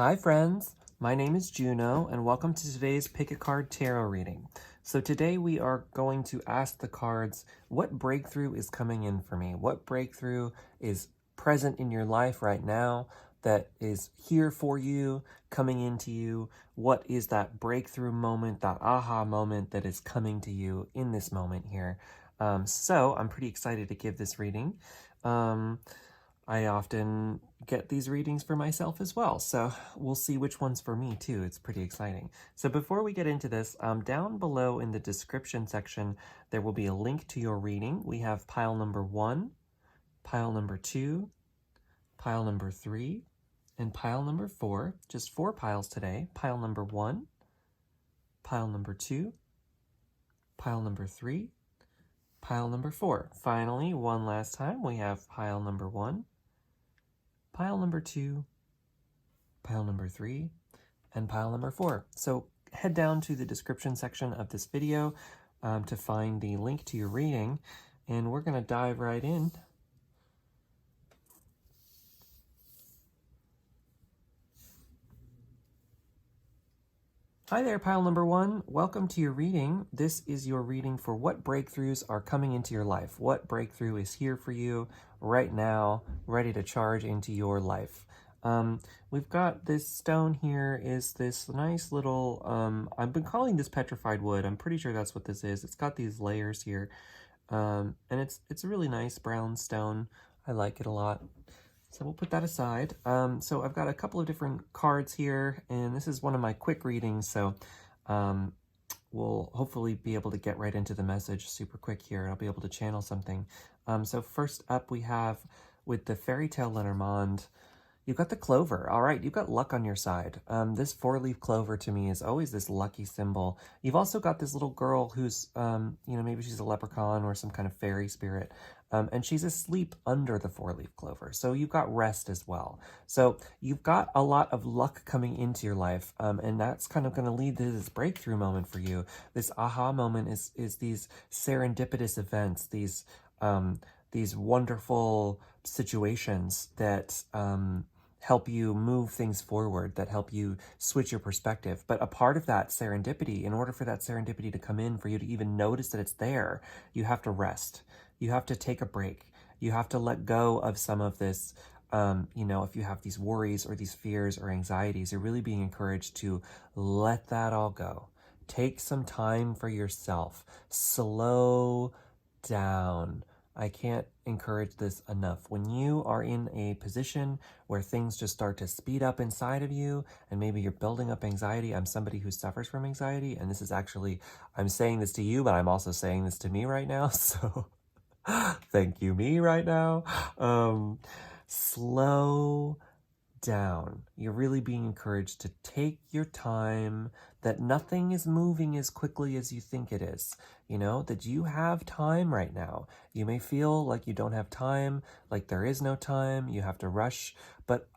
Hi friends, my name is Juno and welcome to today's Pick a Card Tarot reading. So today we are going to ask the cards, what breakthrough is coming in for me? What breakthrough is present in your life right now that is here for you, coming into you? What is that breakthrough moment, that aha moment that is coming to you in this moment here? So I'm pretty excited to give this reading. I often get these readings for myself as well, so we'll see which one's for me too. It's pretty exciting. So before we get into this, down below in the description section, there will be a link to your reading. We have pile number 1, pile number 2, pile number 3, and pile number 4. Just 4 piles today. Pile number 1, pile number 2, pile number 3, pile number 4. Finally, one last time, we have pile number 1, pile number 2, pile number 3, and pile number 4. So head down to the description section of this video to find the link to your reading, and we're going to dive right in. Hi there, pile number 1. Welcome to your reading. This is your reading for what breakthroughs are coming into your life. What breakthrough is here for you right now, ready to charge into your life. We've got this stone here is this nice little, I've been calling this petrified wood. I'm pretty sure that's what this is. It's got these layers here, and it's a really nice brown stone. I like it a lot. So we'll put that aside. So I've got a couple of different cards here, and this is one of my quick readings, so we'll hopefully be able to get right into the message super quick here. I'll be able to channel something. So first up we have, with the Fairytale Lenormand, you've got the clover. All right, you've got luck on your side. This 4-leaf clover to me is always this lucky symbol. You've also got this little girl who's, maybe she's a leprechaun or some kind of fairy spirit. And she's asleep under the 4-leaf clover. So you've got rest as well. So you've got a lot of luck coming into your life. And that's kind of going to lead to this breakthrough moment for you. This aha moment is these serendipitous events, these wonderful situations that help you move things forward, that help you switch your perspective. But a part of that serendipity, in order for that serendipity to come in, for you to even notice that it's there, you have to rest. You have to take a break. You have to let go of some of this, if you have these worries or these fears or anxieties, you're really being encouraged to let that all go. Take some time for yourself. Slow down. I can't encourage this enough. When you are in a position where things just start to speed up inside of you, and maybe you're building up anxiety, I'm somebody who suffers from anxiety, and this is actually, I'm saying this to you, but I'm also saying this to me right now, so thank you, me, right now. Slow down. You're really being encouraged to take your time, that nothing is moving as quickly as you think it is. That you have time right now. You may feel like you don't have time, like there is no time, you have to rush, but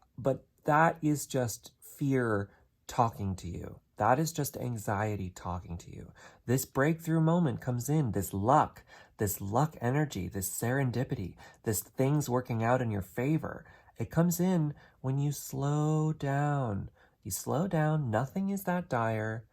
that is just fear talking to you. That is just anxiety talking to you. This breakthrough moment comes in, this luck energy, this serendipity, this things working out in your favor. It comes in when you slow down. You slow down. Nothing is that dire.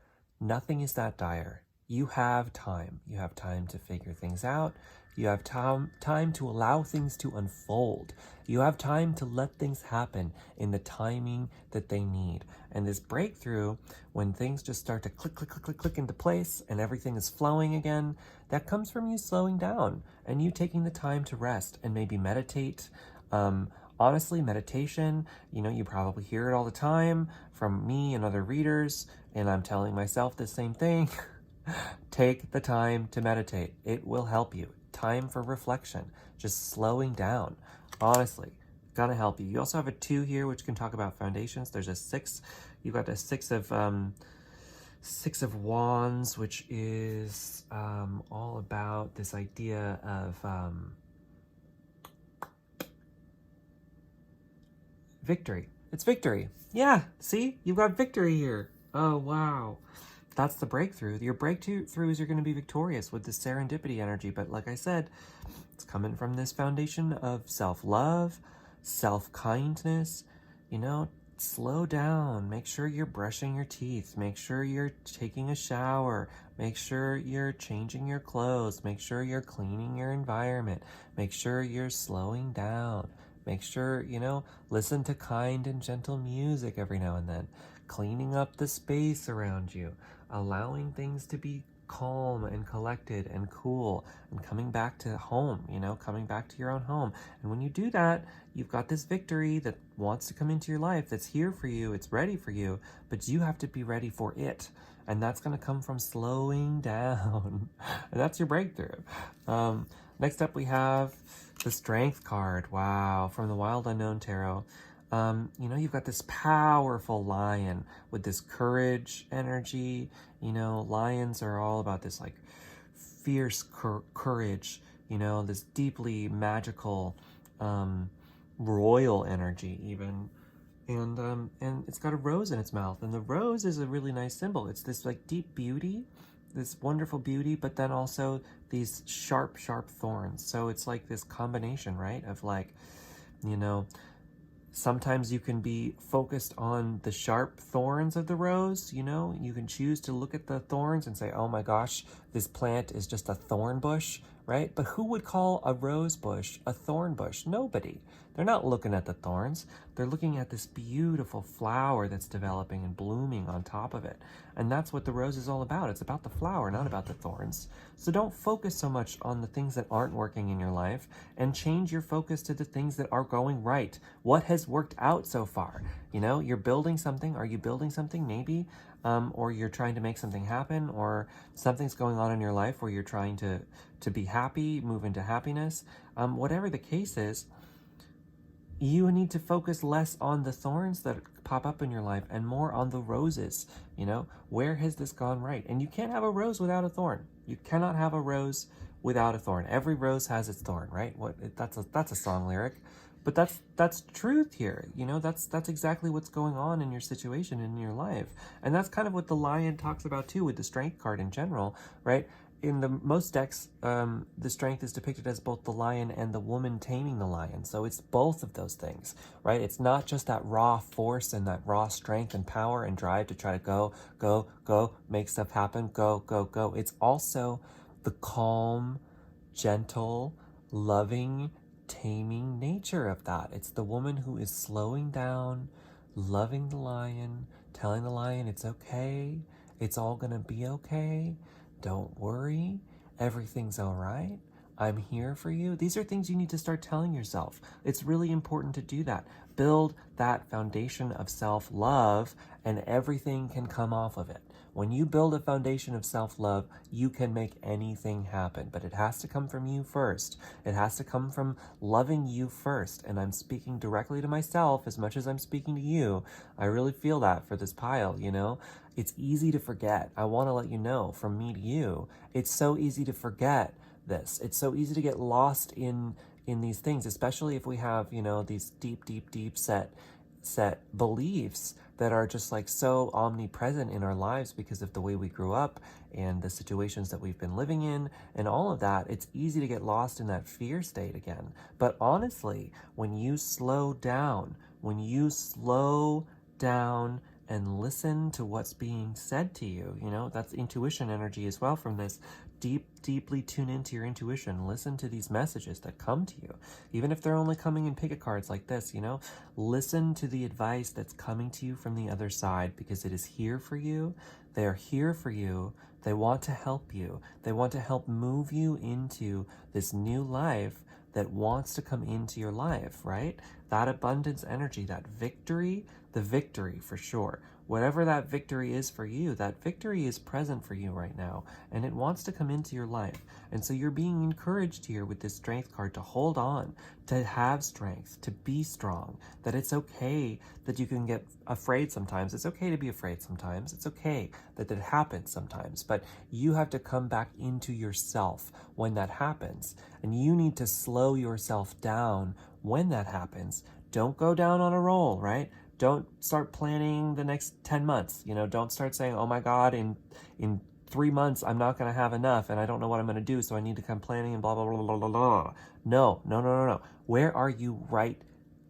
Nothing is that dire. You have time. You have time to figure things out. You have time to allow things to unfold. You have time to let things happen in the timing that they need. And this breakthrough, when things just start to click, click, click, click, click into place and everything is flowing again, that comes from you slowing down and you taking the time to rest and maybe meditate. Honestly, meditation, you probably hear it all the time from me and other readers, and I'm telling myself the same thing. Take the time to meditate. It will help you. Time for reflection, just slowing down. Honestly, gonna help you. You also have a 2 here, which can talk about foundations. There's a 6. You've got a 6 of Wands, which is all about this idea of victory. It's victory. Yeah, see? You've got victory here. Oh, wow. That's the breakthrough. Your breakthroughs are going to be victorious with this serendipity energy. But like I said, it's coming from this foundation of self-love, self-kindness, slow down. Make sure you're brushing your teeth. Make sure you're taking a shower. Make sure you're changing your clothes. Make sure you're cleaning your environment. Make sure you're slowing down. Make sure, listen to kind and gentle music every now and then. Cleaning up the space around you. Allowing things to be calm and collected and cool, and coming back to home, coming back to your own home. And when you do that, you've got this victory that wants to come into your life, that's here for you, it's ready for you, but you have to be ready for it. And that's going to come from slowing down. And that's your breakthrough. Next up, we have the Strength card. Wow, from the Wild Unknown Tarot. You've got this powerful lion with this courage energy. Lions are all about this like fierce courage, this deeply magical, royal energy even. And it's got a rose in its mouth, and the rose is a really nice symbol. It's this like deep beauty, this wonderful beauty, but then also these sharp thorns. So it's like this combination, right, of like, sometimes you can be focused on the sharp thorns of the rose, you can choose to look at the thorns and say, oh my gosh, this plant is just a thorn bush, right? But who would call a rose bush a thorn bush? Nobody. They're not looking at the thorns. They're looking at this beautiful flower that's developing and blooming on top of it. And that's what the rose is all about. It's about the flower, not about the thorns. So don't focus so much on the things that aren't working in your life, and change your focus to the things that are going right. What has worked out so far? You're building something. Are you building something? Maybe. Or you're trying to make something happen, or something's going on in your life where you're trying to be happy, move into happiness. Whatever the case is, you need to focus less on the thorns that pop up in your life and more on the roses. Where has this gone right? And you can't have a rose without a thorn. You cannot have a rose without a thorn. Every rose has its thorn, right? That's a song lyric. But that's truth here. That's exactly what's going on in your situation, in your life. And that's kind of what the lion talks about too, with the Strength card in general, right? In the most decks, the Strength is depicted as both the lion and the woman taming the lion. So it's both of those things, right? It's not just that raw force and that raw strength and power and drive to try to go, make stuff happen, go. It's also the calm, gentle, loving, taming nature of that. It's the woman who is slowing down, loving the lion, telling the lion it's okay, it's all gonna be okay, don't worry, everything's all right, I'm here for you. These are things you need to start telling yourself. It's really important to do that. Build that foundation of self-love, and everything can come off of it. When you build a foundation of self-love, you can make anything happen, but it has to come from you first. It has to come from loving you first. And I'm speaking directly to myself as much as I'm speaking to you. I really feel that for this pile, It's easy to forget. I want to let you know, from me to you, it's so easy to forget this. It's so easy to get lost in these things, especially if we have, these deep set beliefs that are just like so omnipresent in our lives because of the way we grew up and the situations that we've been living in and all of that. It's easy to get lost in that fear state again. But honestly, when you slow down and listen to what's being said to you, that's intuition energy as well from this. Deeply tune into your intuition. Listen to these messages that come to you. Even if they're only coming in picket cards like this, listen to the advice that's coming to you from the other side, because it is here for you. They are here for you. They want to help you. They want to help move you into this new life that wants to come into your life, right? That abundance energy, that victory, the victory for sure. Whatever that victory is for you, that victory is present for you right now, and it wants to come into your life. And so you're being encouraged here with this Strength card to hold on, to have strength, to be strong, that it's okay that you can get afraid sometimes. It's okay to be afraid sometimes. It's okay that it happens sometimes, but you have to come back into yourself when that happens, and you need to slow yourself down when that happens. Don't go down on a roll, right? Don't start planning the next 10 months. Don't start saying, oh my God, in 3 months, I'm not going to have enough and I don't know what I'm going to do, so I need to come planning and blah, blah, blah, blah, blah, blah. No. Where are you right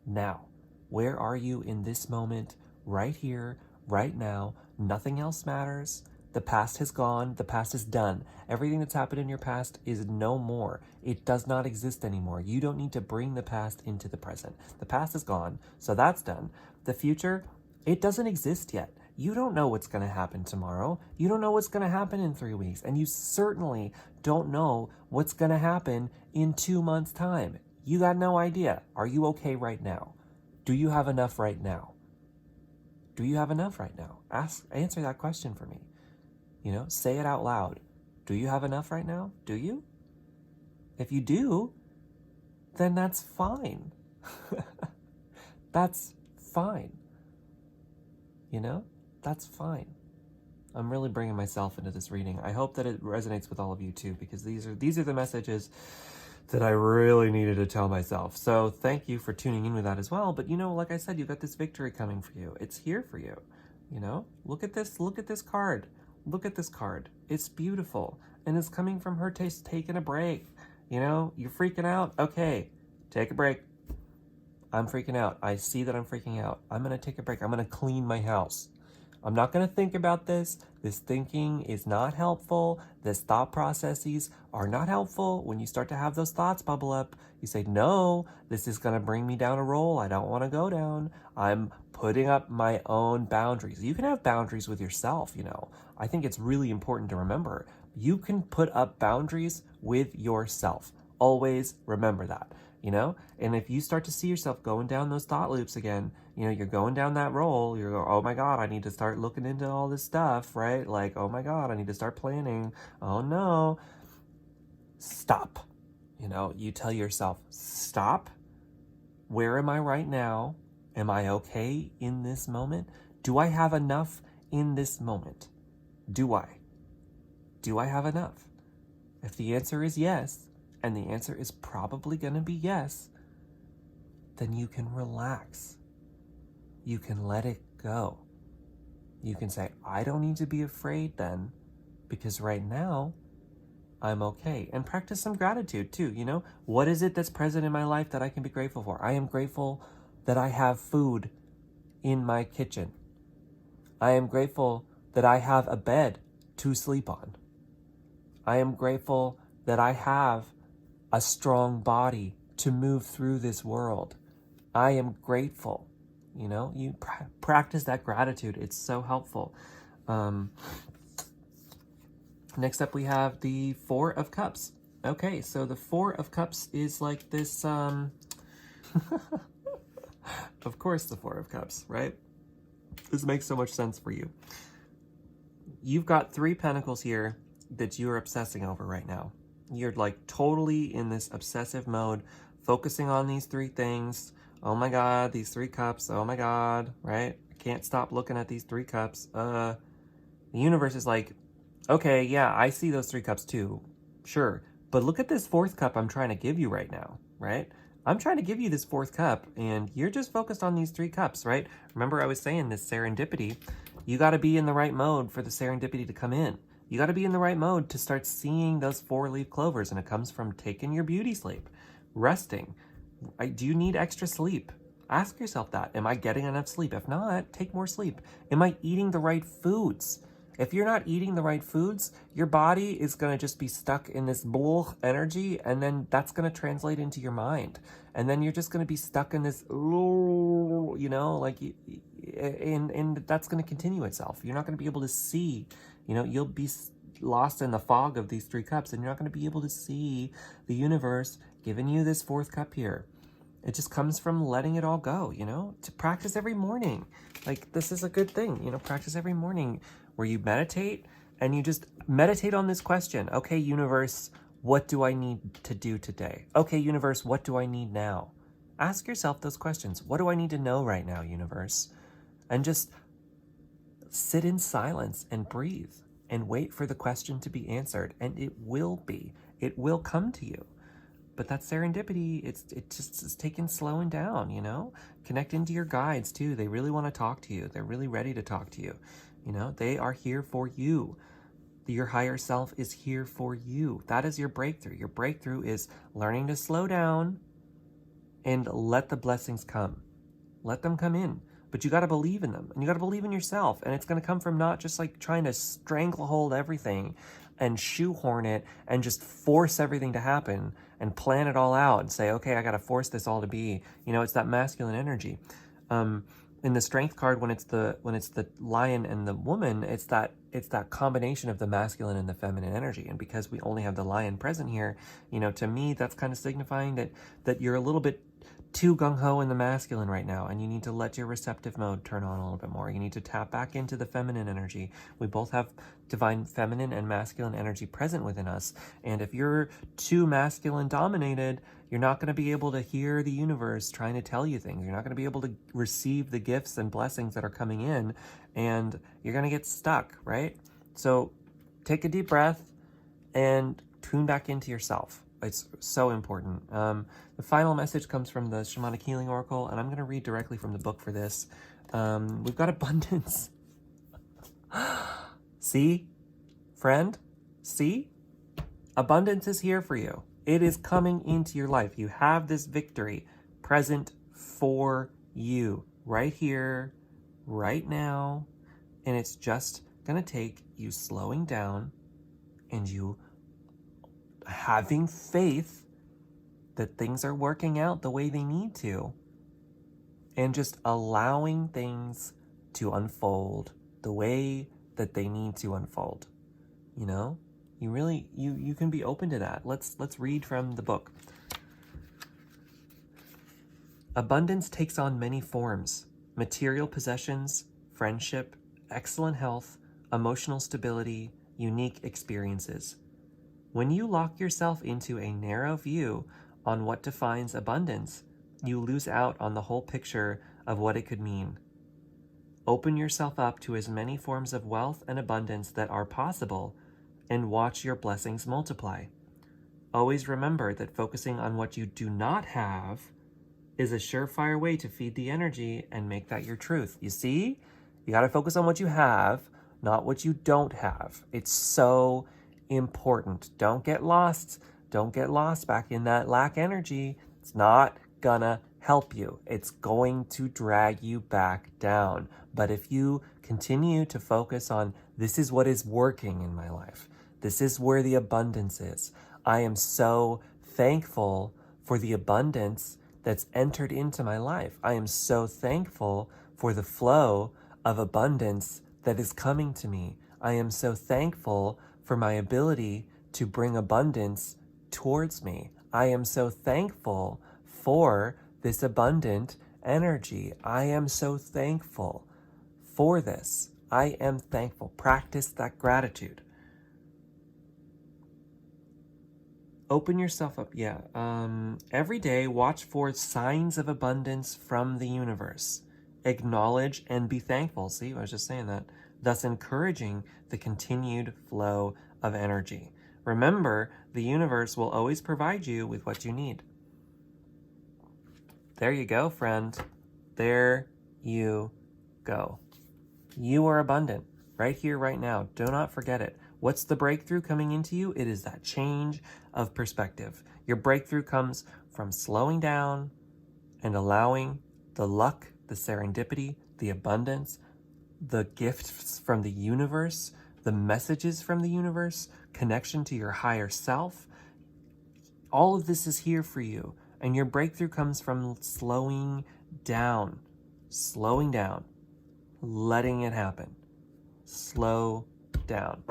now? Where are you in this moment, right here, right now? Nothing else matters. The past has gone. The past is done. Everything that's happened in your past is no more. It does not exist anymore. You don't need to bring the past into the present. The past is gone, so that's done. The future, it doesn't exist yet. You don't know what's going to happen tomorrow. You don't know what's going to happen in 3 weeks. And you certainly don't know what's going to happen in 2 months' time. You got no idea. Are you okay right now? Do you have enough right now? Do you have enough right now? Answer that question for me. You know, say it out loud. Do you have enough right now? Do you? If you do, then that's fine. That's fine. You know, that's fine. I'm really bringing myself into this reading. I hope that it resonates with all of you too, because these are the messages that I really needed to tell myself. So thank you for tuning in with that as well. But you know, like I said, you got this victory coming for you. It's here for you. You know, look at this card. Look at this card. It's beautiful. And it's coming from her taking a break. You know, you're freaking out. Okay, take a break. I'm freaking out. I see that I'm freaking out. I'm going to take a break. I'm going to clean my house. I'm not going to think about this. This thinking is not helpful. This thought processes are not helpful. When you start to have those thoughts bubble up, you say, no, this is going to bring me down a roll I don't want to go down. I'm putting up my own boundaries. You can have boundaries with yourself, you know. I think it's really important to remember. You can put up boundaries with yourself. Always remember that. You know, and if you start to see yourself going down those thought loops again, you know, you're going down that roll, you're going, oh my God, I need to start looking into all this stuff, right? Like, oh my God, I need to start planning. Oh no. Stop. You know, you tell yourself, stop. Where am I right now? Am I okay in this moment? Do I have enough in this moment? Do I? Do I have enough? If the answer is yes, and the answer is probably going to be yes, then you can relax. You can let it go. You can say, I don't need to be afraid then, because right now, I'm okay. And practice some gratitude too, you know? What is it that's present in my life that I can be grateful for? I am grateful that I have food in my kitchen. I am grateful that I have a bed to sleep on. I am grateful that I have a strong body to move through this world. I am grateful. You know, you practice that gratitude. It's so helpful. Next up, we have the Four of Cups. Okay, so the Four of Cups is like this, of course the Four of Cups, right? This makes so much sense for you. You've got 3 pentacles here that you're obsessing over right now. You're like totally in this obsessive mode, focusing on these 3 things. Oh my God, these 3 cups. Oh my God, right? I can't stop looking at these 3 cups. The universe is like, okay, yeah, I see those 3 cups too. Sure. But look at this 4th cup I'm trying to give you right now, right? I'm trying to give you this 4th cup and you're just focused on these 3 cups, right? Remember I was saying this serendipity, you got to be in the right mode for the serendipity to come in. You got to be in the right mode to start seeing those 4-leaf clovers, and it comes from taking your beauty sleep, resting. Do you need extra sleep? Ask yourself that. Am I getting enough sleep? If not, take more sleep. Am I eating the right foods? If you're not eating the right foods, your body is going to just be stuck in this blah energy, and then that's going to translate into your mind. And then you're just going to be stuck in this, you know, like, and that's going to continue itself. You're not going to be able to see, you know, you'll be lost in the fog of these 3 cups, and you're not going to be able to see the universe giving you this 4th cup here. It just comes from letting it all go, you know, to practice every morning. Like, this is a good thing, you know, practice every morning where you meditate and you just meditate on this question. Okay, universe, what do I need to do today? Okay, universe, what do I need now? Ask yourself those questions. What do I need to know right now, universe? And just sit in silence and breathe and wait for the question to be answered. And it will be. It will come to you. But that serendipity, it's taking slowing down, you know? Connect into your guides too. They really want to talk to you. They're really ready to talk to you. You know, they are here for you. Your higher self is here for you. That is your breakthrough. Your breakthrough is learning to slow down and let the blessings come. Let them come in. But you got to believe in them, and you got to believe in yourself. And it's going to come from not just like trying to stranglehold everything and shoehorn it and just force everything to happen and plan it all out and say, okay, I got to force this all to be. You know, it's that masculine energy. In the strength card, when it's the lion and the woman, it's that combination of the masculine and the feminine energy. And because we only have the lion present here, you know, to me, that's kind of signifying that you're a little bit too gung-ho in the masculine right now, and you need to let your receptive mode turn on a little bit more. You need to tap back into the feminine energy. We both have divine feminine and masculine energy present within us, and if you're too masculine dominated, you're not going to be able to hear the universe trying to tell you things. You're not going to be able to receive the gifts and blessings that are coming in, and you're going to get stuck, right? So take a deep breath and tune back into yourself. It's so important. The final message comes from the Shamanic Healing Oracle, and I'm going to read directly from the book for this. We've got abundance. See, friend? See? Abundance is here for you. It is coming into your life. You have this victory present for you right here, right now, and it's just going to take you slowing down and you having faith that things are working out the way they need to, and just allowing things to unfold the way that they need to unfold. You know, you really, you can be open to that. Let's read from the book. Abundance takes on many forms: material possessions, friendship, excellent health, emotional stability, unique experiences. When you lock yourself into a narrow view on what defines abundance, you lose out on the whole picture of what it could mean. Open yourself up to as many forms of wealth and abundance that are possible, and watch your blessings multiply. Always remember that focusing on what you do not have is a surefire way to feed the energy and make that your truth. You see? You got to focus on what you have, not what you don't have. It's so important. Don't get lost. Don't get lost back in that lack energy. It's not gonna help you. It's going to drag you back down. But if you continue to focus on, this is what is working in my life, this is where the abundance is. I am so thankful for the abundance that's entered into my life. I am so thankful for the flow of abundance that is coming to me. I am so thankful for my ability to bring abundance towards me. I am so thankful for this abundant energy. I am so thankful for this. I am thankful. Practice that gratitude. Open yourself up. Every day, watch for signs of abundance from the universe. Acknowledge and be thankful. See, I was just saying that. Thus encouraging the continued flow of energy. Remember, the universe will always provide you with what you need. There you go, friend. There you go. You are abundant right here, right now. Do not forget it. What's the breakthrough coming into you? It is that change of perspective. Your breakthrough comes from slowing down and allowing the luck, the serendipity, the abundance, the gifts from the universe, the messages from the universe, connection to your higher self. All of this is here for you. And your breakthrough comes from slowing down, letting it happen. Slow down.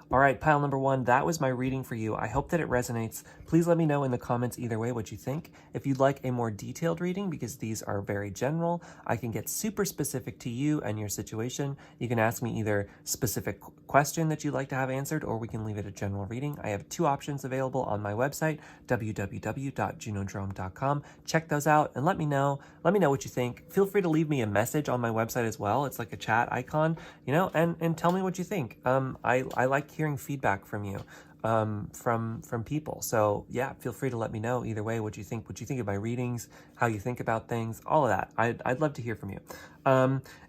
All right, pile number 1, that was my reading for you. I hope that it resonates. Please let me know in the comments either way what you think. If you'd like a more detailed reading, because these are very general, I can get super specific to you and your situation. You can ask me either specific question that you'd like to have answered, or we can leave it a general reading. I have 2 options available on my website, www.junodrome.com. Check those out and let me know. Let me know what you think. Feel free to leave me a message on my website as well. It's like a chat icon, you know, and tell me what you think. I like hearing feedback from you. from people. So yeah, feel free to let me know either way what you think of my readings, how you think about things, all of that. I'd love to hear from you.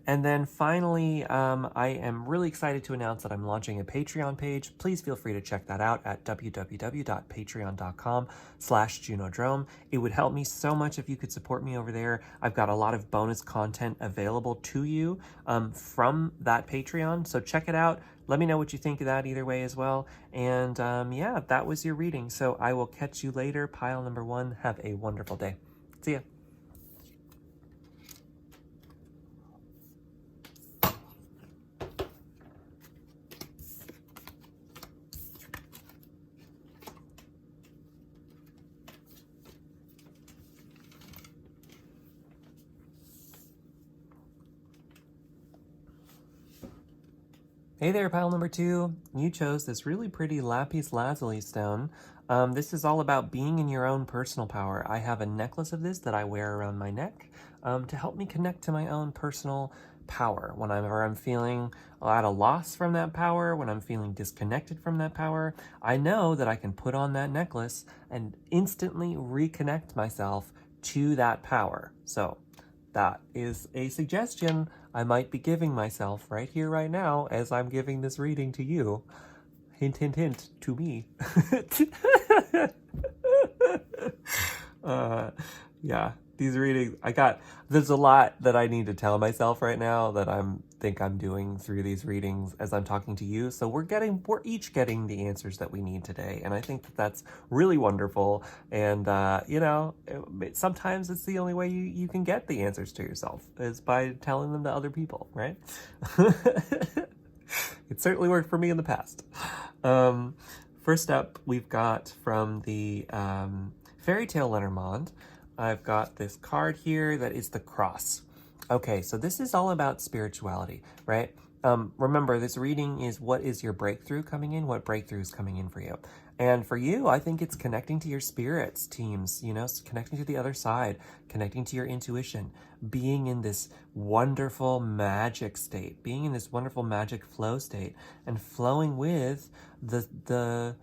And then finally, I am really excited to announce that I'm launching a Patreon page. Please feel free to check that out at www.patreon.com/Junodrome. It would help me so much if you could support me over there. I've got a lot of bonus content available to you from that Patreon. So check it out. Let me know what you think of that either way as well. And yeah, that was your reading. So I will catch you later. Pile number 1. Have a wonderful day. See ya. Hey there, pile number 2. You chose this really pretty lapis lazuli stone. This is all about being in your own personal power. I have a necklace of this that I wear around my neck to help me connect to my own personal power. Whenever I'm feeling at a loss from that power, when I'm feeling disconnected from that power, I know that I can put on that necklace and instantly reconnect myself to that power. So that is a suggestion I might be giving myself right here, right now, as I'm giving this reading to you. Hint, hint, hint, to me. Yeah, these readings, there's a lot that I need to tell myself right now that think I'm doing through these readings as I'm talking to you. So we're each getting the answers that we need today. And I think that's really wonderful. And, sometimes it's the only way you can get the answers to yourself is by telling them to other people, right? It certainly worked for me in the past. First up, we've got from the Fairytale Lenormand, I've got this card here that is the cross. Okay, so this is all about spirituality, right? Remember, this reading is what is your breakthrough coming in? What breakthrough is coming in for you? And for you, I think it's connecting to your spirits teams, connecting to the other side, connecting to your intuition, being in this wonderful magic state, being in this wonderful magic flow state, and flowing with the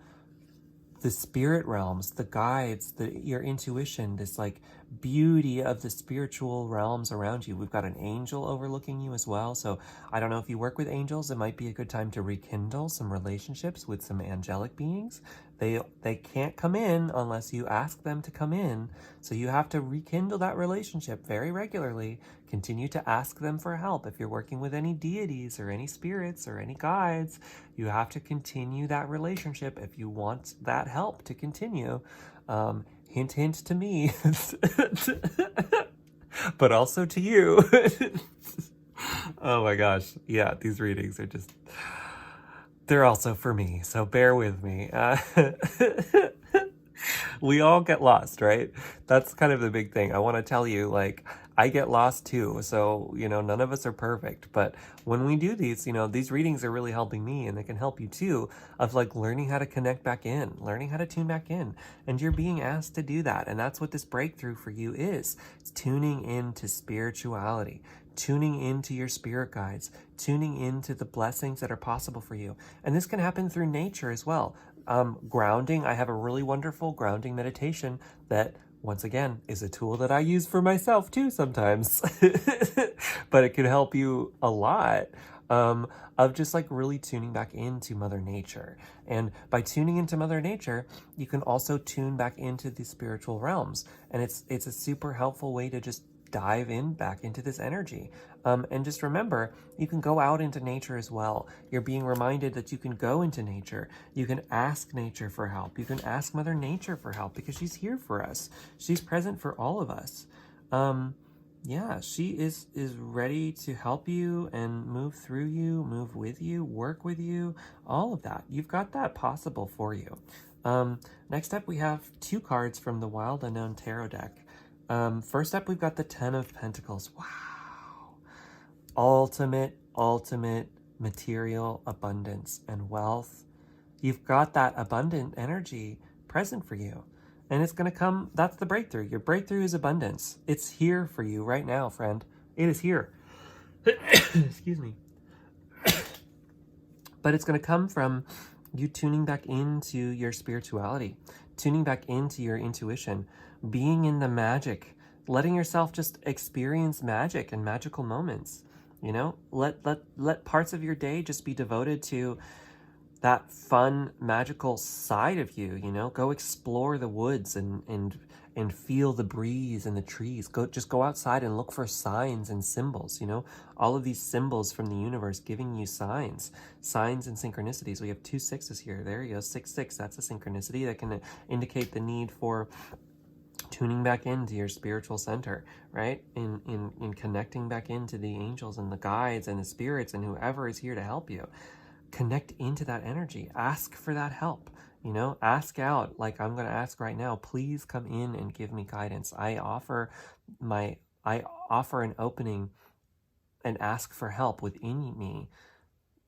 spirit realms, the guides, your intuition, this like beauty of the spiritual realms around you. We've got an angel overlooking you as well. So I don't know if you work with angels, it might be a good time to rekindle some relationships with some angelic beings. They can't come in unless you ask them to come in. So you have to rekindle that relationship very regularly. Continue to ask them for help. If you're working with any deities or any spirits or any guides, you have to continue that relationship if you want that help to continue. Hint, hint to me, but also to you. Oh my gosh. Yeah, these readings are they're also for me, so bear with me. We all get lost, right? That's kind of the big thing. I want to tell you, I get lost too. So, none of us are perfect. But when we do these, these readings are really helping me, and they can help you too, of learning how to connect back in, learning how to tune back in. And you're being asked to do that. And that's what this breakthrough for you is. It's tuning into spirituality, tuning into your spirit guides, tuning into the blessings that are possible for you. And this can happen through nature as well. Grounding, I have a really wonderful grounding meditation that, once again, is a tool that I use for myself too sometimes. But it can help you a lot of just really tuning back into Mother Nature. And by tuning into Mother Nature, you can also tune back into the spiritual realms. And it's a super helpful way to just dive back into this energy. And just remember, you can go out into nature as well. You're being reminded that you can go into nature. You can ask nature for help. You can ask Mother Nature for help because she's here for us. She's present for all of us. Yeah, she is ready to help you and move through you, move with you, work with you, all of that. You've got that possible for you. Next up, we have 2 cards from the Wild Unknown Tarot deck. First up, we've got the 10 of Pentacles. Wow. Ultimate material abundance and wealth. You've got that abundant energy present for you. And it's going to come, that's the breakthrough. Your breakthrough is abundance. It's here for you right now, friend. It is here. Excuse me. But it's going to come from you tuning back into your spirituality, tuning back into your intuition, being in the magic, letting yourself just experience magic and magical moments. You know, let parts of your day just be devoted to that fun, magical side of you. You know, go explore the woods and feel the breeze and the trees. Go outside and look for signs and symbols. You know, all of these symbols from the universe giving you signs and synchronicities. We have 2 6s here. There you go, 6 6. That's a synchronicity that can indicate the need for tuning back into your spiritual center, right? In connecting back into the angels and the guides and the spirits and whoever is here to help you. Connect into that energy. Ask for that help. You know, ask out, like I'm going to ask right now. Please come in and give me guidance. I offer an opening and ask for help within me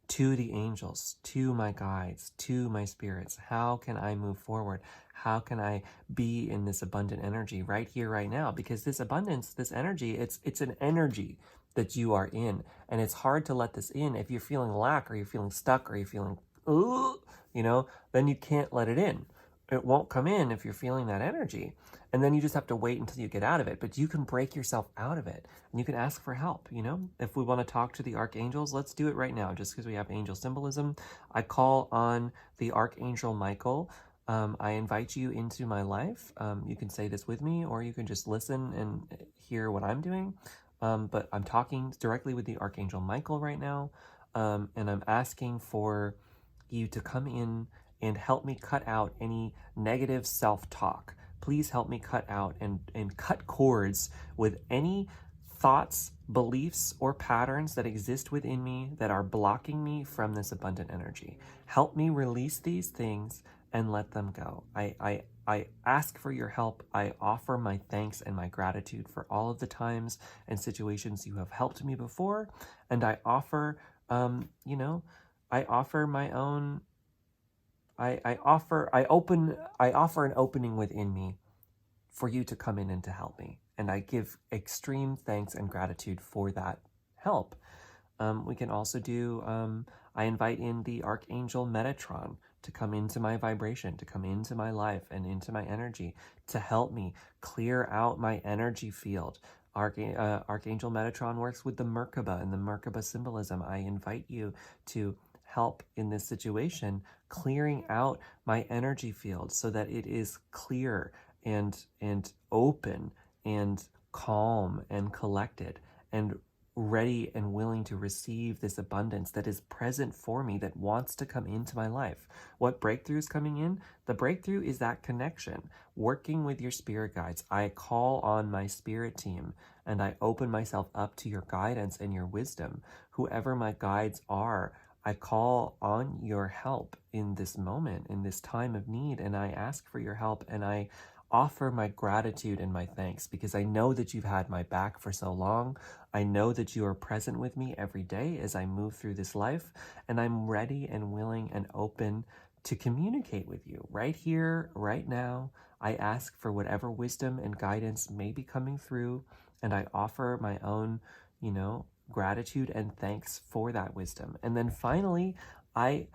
to the angels, to my guides, to my spirits. How can I move forward? How can I be in this abundant energy right here, right now? Because this abundance, this energy, it's an energy that you are in. And it's hard to let this in if you're feeling lack or you're feeling stuck or you're feeling, you know, then you can't let it in. It won't come in if you're feeling that energy. And then you just have to wait until you get out of it. But you can break yourself out of it. And you can ask for help, you know? If we want to talk to the archangels, let's do it right now. Just because we have angel symbolism, I call on the Archangel Michael. I invite you into my life. You can say this with me, or you can just listen and hear what I'm doing. But I'm talking directly with the Archangel Michael right now. And I'm asking for you to come in and help me cut out any negative self-talk. Please help me cut out and cut cords with any thoughts, beliefs, or patterns that exist within me that are blocking me from this abundant energy. Help me release these things and let them go. I ask for your help. I offer my thanks and my gratitude for all of the times and situations you have helped me before. And I offer, I offer my own I offer an opening within me for you to come in and to help me. And I give extreme thanks and gratitude for that help. We can also do, I invite in the Archangel Metatron to come into my vibration, to come into my life and into my energy, to help me clear out my energy field. Archangel Metatron works with the Merkaba and the Merkaba symbolism. I invite you to help in this situation, clearing out my energy field so that it is clear and open and calm and collected and ready and willing to receive this abundance that is present for me, that wants to come into my life. What breakthrough is coming in? The breakthrough is that connection, working with your spirit guides. I call on my spirit team and I open myself up to your guidance and your wisdom. Whoever my guides are, I call on your help in this moment, in this time of need, and I ask for your help, and I offer my gratitude and my thanks because I know that you've had my back for so long. I know that you are present with me every day as I move through this life, and I'm ready and willing and open to communicate with you right here, right now. I ask for whatever wisdom and guidance may be coming through, and I offer my own, gratitude and thanks for that wisdom. And then finally, I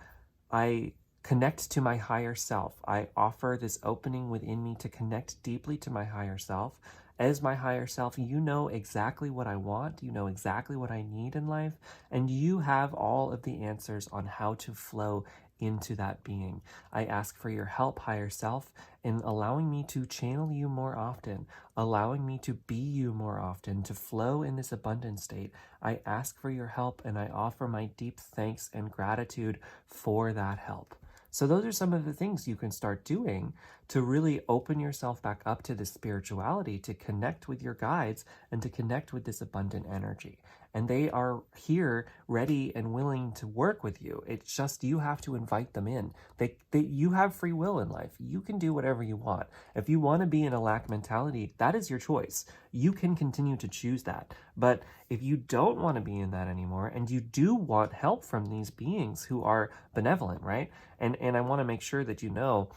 connect to my higher self. I offer this opening within me to connect deeply to my higher self. As my higher self, you know exactly what I want, you know exactly what I need in life, and you have all of the answers on how to flow into that being. I ask for your help, higher self, in allowing me to channel you more often, allowing me to be you more often, to flow in this abundant state. I ask for your help and I offer my deep thanks and gratitude for that help. So those are some of the things you can start doing to really open yourself back up to this spirituality, to connect with your guides and to connect with this abundant energy. And they are here ready and willing to work with you. It's just you have to invite them in. You have free will in life. You can do whatever you want. If you want to be in a lack mentality, that is your choice. You can continue to choose that. But if you don't want to be in that anymore and you do want help from these beings who are benevolent, right? And I want to make sure that you know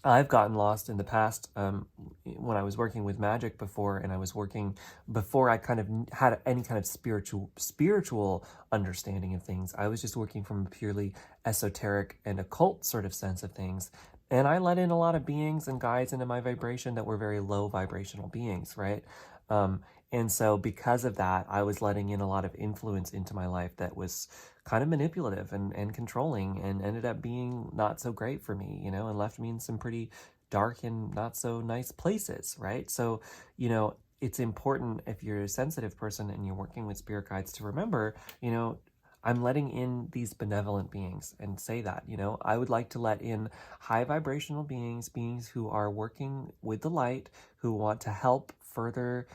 I've gotten lost in the past when I was working with magic before, and I was working before I kind of had any kind of spiritual understanding of things. I was just working from a purely esoteric and occult sort of sense of things. And I let in a lot of beings and guides into my vibration that were very low vibrational beings, right? Um, and so because of that, I was letting in a lot of influence into my life that was kind of manipulative and controlling, and ended up being not so great for me, and left me in some pretty dark and not so nice places, right? So, it's important, if you're a sensitive person and you're working with spirit guides, to remember, I'm letting in these benevolent beings, and say that, I would like to let in high vibrational beings who are working with the light, who want to help further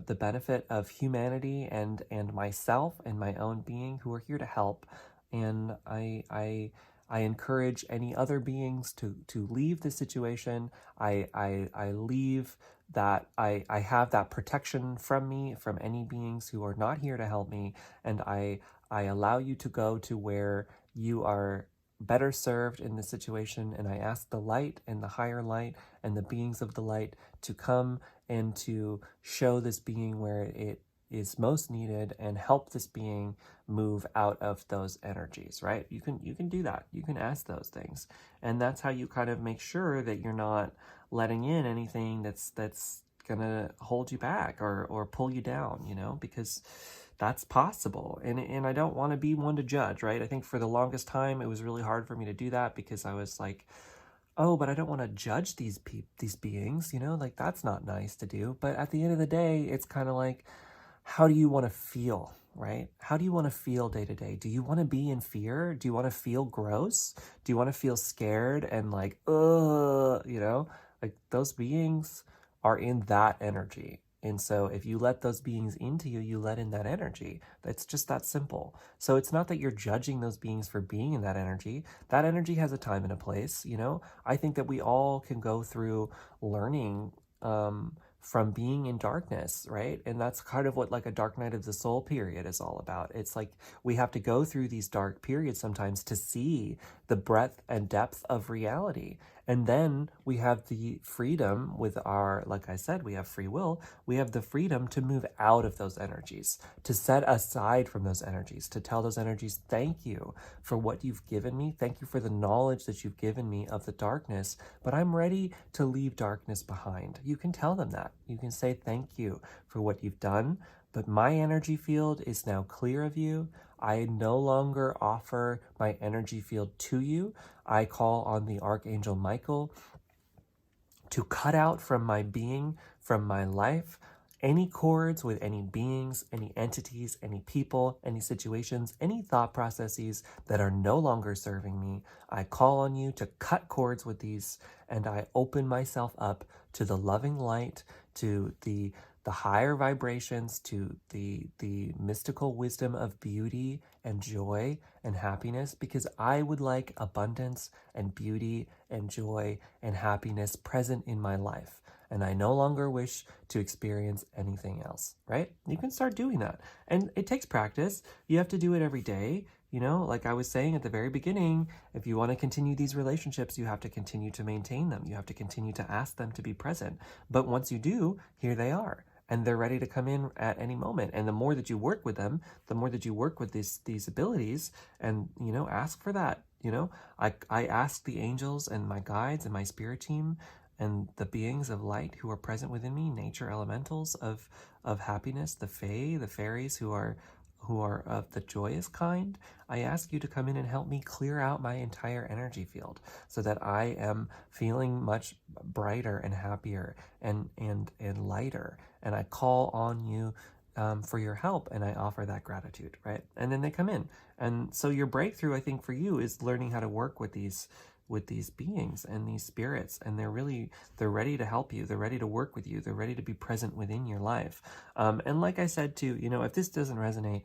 the benefit of humanity and myself and my own being, who are here to help. And I encourage any other beings to leave the situation. I leave that, I have that protection from me, from any beings who are not here to help me, and I allow you to go to where you are better served in this situation. And I ask the light and the higher light and the beings of the light to come and to show this being where it is most needed, and help this being move out of those energies, right? You can do that. You can ask those things. And that's how you kind of make sure that you're not letting in anything that's gonna hold you back or pull you down, because that's possible. And I don't want to be one to judge, right? I think for the longest time it was really hard for me to do that, because I was like, oh, but I don't want to judge these beings, like that's not nice to do. But at the end of the day, it's kind of like, how do you want to feel, right? How do you want to feel day to day? Do you want to be in fear? Do you want to feel gross? Do you want to feel scared and like, like those beings are in that energy. And so if you let those beings into you, you let in that energy. It's just that simple. So it's not that you're judging those beings for being in that energy. That energy has a time and a place, I think that we all can go through learning from being in darkness, right? And that's kind of what like a dark night of the soul period is all about. It's like we have to go through these dark periods sometimes to see the breadth and depth of reality. And then we have the freedom with our, like I said, we have free will. We have the freedom to move out of those energies, to set aside from those energies, to tell those energies, thank you for what you've given me. Thank you for the knowledge that you've given me of the darkness, but I'm ready to leave darkness behind. You can tell them that. You can say, thank you for what you've done, but my energy field is now clear of you. I no longer offer my energy field to you. I call on the Archangel Michael to cut out from my being, from my life, any cords with any beings, any entities, any people, any situations, any thought processes that are no longer serving me. I call on you to cut cords with these, and I open myself up to the loving light, to the higher vibrations, to the mystical wisdom of beauty and joy and happiness, because I would like abundance and beauty and joy and happiness present in my life. And I no longer wish to experience anything else, right? You can start doing that. And it takes practice. You have to do it every day. Like I was saying at the very beginning, if you want to continue these relationships, you have to continue to maintain them. You have to continue to ask them to be present. But once you do, here they are. And they're ready to come in at any moment. And the more that you work with them, the more that you work with these abilities, and, ask for that. I ask the angels and my guides and my spirit team and the beings of light who are present within me, nature elementals of happiness, the fae, the fairies who are of the joyous kind. I ask you to come in and help me clear out my entire energy field, so that I am feeling much brighter and happier and lighter. And I call on you for your help, and I offer that gratitude, right? And then they come in. And so your breakthrough, I think, for you is learning how to work with these beings and these spirits, and they're ready to help you. They're ready to work with you. They're ready to be present within your life. And like I said too, if this doesn't resonate,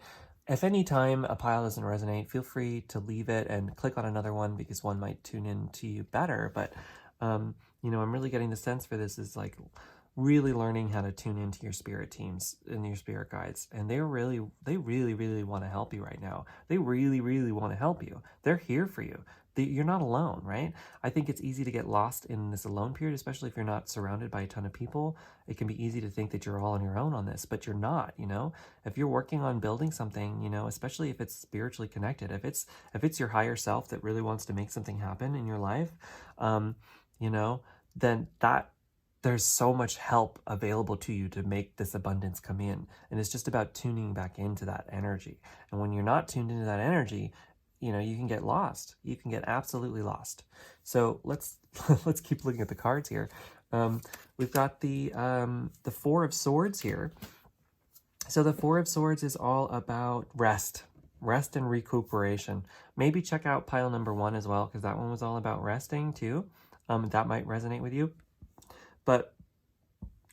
if any time a pile doesn't resonate, feel free to leave it and click on another one, because one might tune in to you better. But I'm really getting the sense for this is like really learning how to tune into your spirit teams and your spirit guides. And they really want to help you right now. They really want to help you. They're here for you. you're not alone, right? I think it's easy to get lost in this alone period, especially if you're not surrounded by a ton of people. It can be easy to think that you're all on your own on this, but you're not, you know? If you're working on building something, you know, especially if it's spiritually connected, if it's your higher self that really wants to make something happen in your life, you know, then there's so much help available to you to make this abundance come in. And it's just about tuning back into that energy. And when you're not tuned into that energy, you know, you can get lost. You can get absolutely lost. So let's let's keep looking at the cards here. We've got the Four of Swords here. So the Four of Swords is all about rest and recuperation. Maybe check out pile number 1 as well, because that one was all about resting too. That might resonate with you. But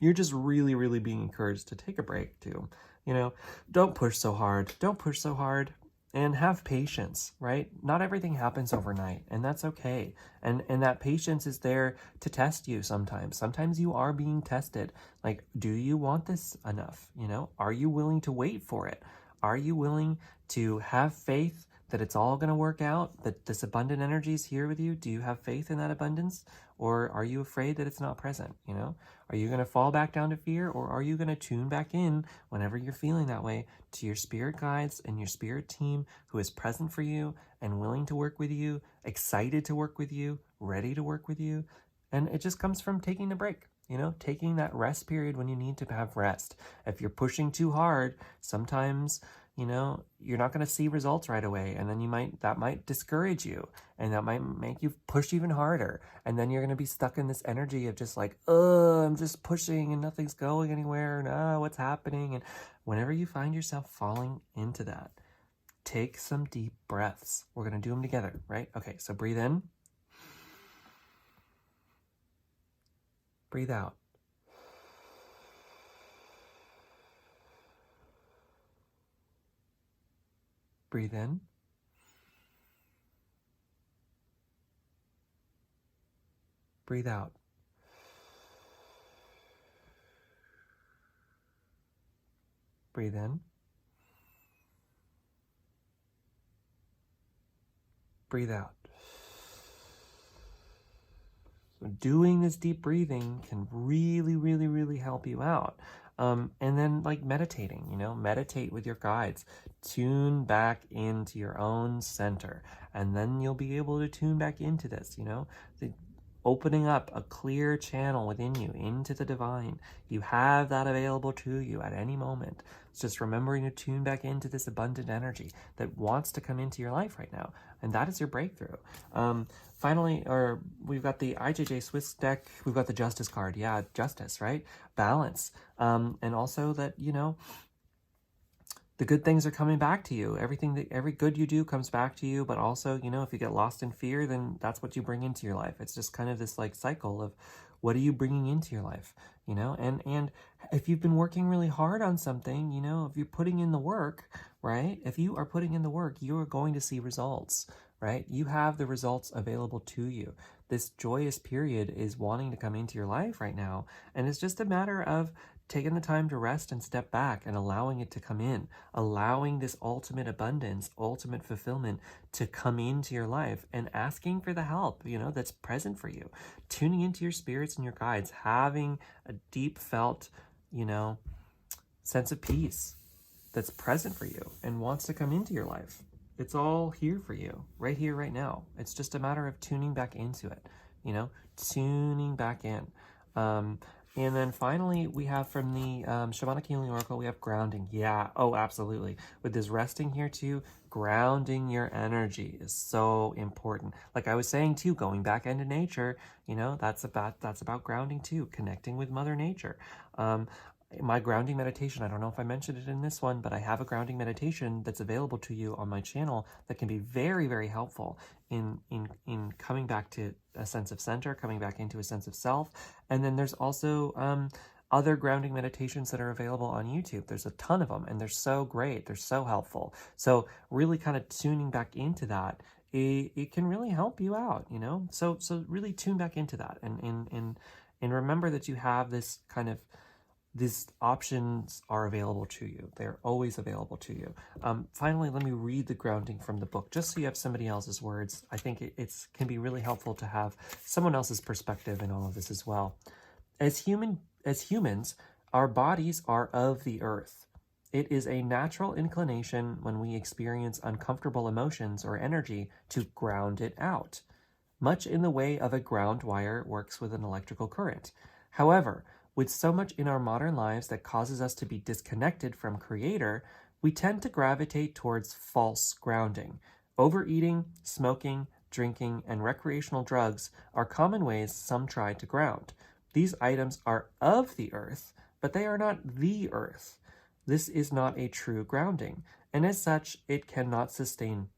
you're just really, really being encouraged to take a break too. You know, don't push so hard. Don't push so hard. And have patience, right? Not everything happens overnight, and that's okay. And that patience is there to test you sometimes. Sometimes you are being tested. Like, do you want this enough? You know, are you willing to wait for it? Are you willing to have faith that it's all going to work out, that this abundant energy is here with you? Do you have faith in that abundance? Or are you afraid that it's not present? You know, are you going to fall back down to fear, or are you going to tune back in whenever you're feeling that way to your spirit guides and your spirit team who is present for you and willing to work with you, excited to work with you, ready to work with you? And it just comes from taking a break, you know, taking that rest period when you need to have rest. If you're pushing too hard, sometimes, you know, you're not going to see results right away, and then that might discourage you, and that might make you push even harder, and then you're going to be stuck in this energy of just like, oh, I'm just pushing and nothing's going anywhere, and what's happening? And whenever you find yourself falling into that, take some deep breaths. We're going to do them together, right? Okay, so breathe in, breathe out. Breathe in. Breathe out. Breathe in. Breathe out. So doing this deep breathing can really, really, really help you out. And then like meditating, you know, meditate with your guides, tune back into your own center, and then you'll be able to tune back into this, you know, opening up a clear channel within you into the divine. You have that available to you at any moment. It's just remembering to tune back into this abundant energy that wants to come into your life right now. And that is your breakthrough. Finally, we've got the IJJ Swiss deck. We've got the Justice card. Yeah, justice, right? Balance. And also that, you know, the good things are coming back to you. Every good you do comes back to you, but also, you know, if you get lost in fear, then that's what you bring into your life. It's just kind of this like cycle of what are you bringing into your life, you know? And if you've been working really hard on something, you know, if you're putting in the work, right? If you are putting in the work, you are going to see results, right? You have the results available to you. This joyous period is wanting to come into your life right now. And it's just a matter of taking the time to rest and step back and allowing it to come in, allowing this ultimate abundance, ultimate fulfillment to come into your life, and asking for the help, you know, that's present for you, tuning into your spirits and your guides, having a deep felt, you know, sense of peace that's present for you and wants to come into your life. It's all here for you, right here, right now. It's just a matter of tuning back into it, you know, tuning back in. And then finally, we have from the Shamanic Healing Oracle, we have grounding. Yeah, oh, absolutely. With this resting here too, grounding your energy is so important. Like I was saying too, going back into nature, you know, that's about grounding too, connecting with Mother Nature. My grounding meditation, I don't know if I mentioned it in this one, but I have a grounding meditation that's available to you on my channel that can be very, very helpful in coming back to a sense of center, coming back into a sense of self. And then there's also other grounding meditations that are available on YouTube. There's a ton of them, and they're so great. They're so helpful. So really kind of tuning back into that, it can really help you out, you know? So really tune back into that and remember that you have this kind of these options are available to you. They're always available to you. Finally, let me read the grounding from the book, just so you have somebody else's words. I think it can be really helpful to have someone else's perspective in all of this as well. As humans, our bodies are of the earth. It is a natural inclination when we experience uncomfortable emotions or energy to ground it out, much in the way of a ground wire works with an electrical current. However, with so much in our modern lives that causes us to be disconnected from Creator, we tend to gravitate towards false grounding. Overeating, smoking, drinking, and recreational drugs are common ways some try to ground. These items are of the earth, but they are not the earth. This is not a true grounding, and as such, it cannot sustain.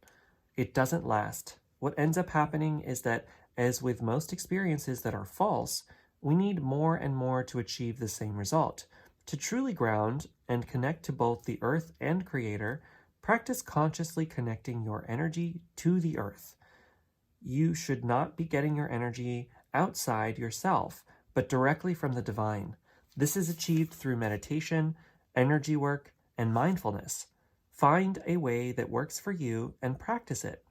It doesn't last. What ends up happening is that, as with most experiences that are false, we need more and more to achieve the same result. To truly ground and connect to both the earth and Creator, practice consciously connecting your energy to the earth. You should not be getting your energy outside yourself, but directly from the divine. This is achieved through meditation, energy work, and mindfulness. Find a way that works for you and practice it.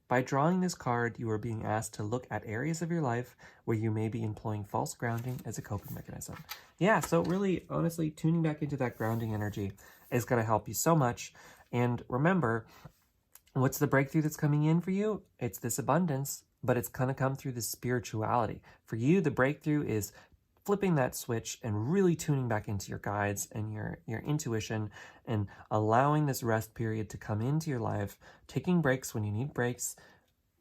By drawing this card, you are being asked to look at areas of your life where you may be employing false grounding as a coping mechanism. Yeah, so really, honestly, tuning back into that grounding energy is going to help you so much. And remember, what's the breakthrough that's coming in for you? It's this abundance, but it's going to come through this spirituality. For you, the breakthrough is flipping that switch and really tuning back into your guides and your intuition and allowing this rest period to come into your life, taking breaks when you need breaks,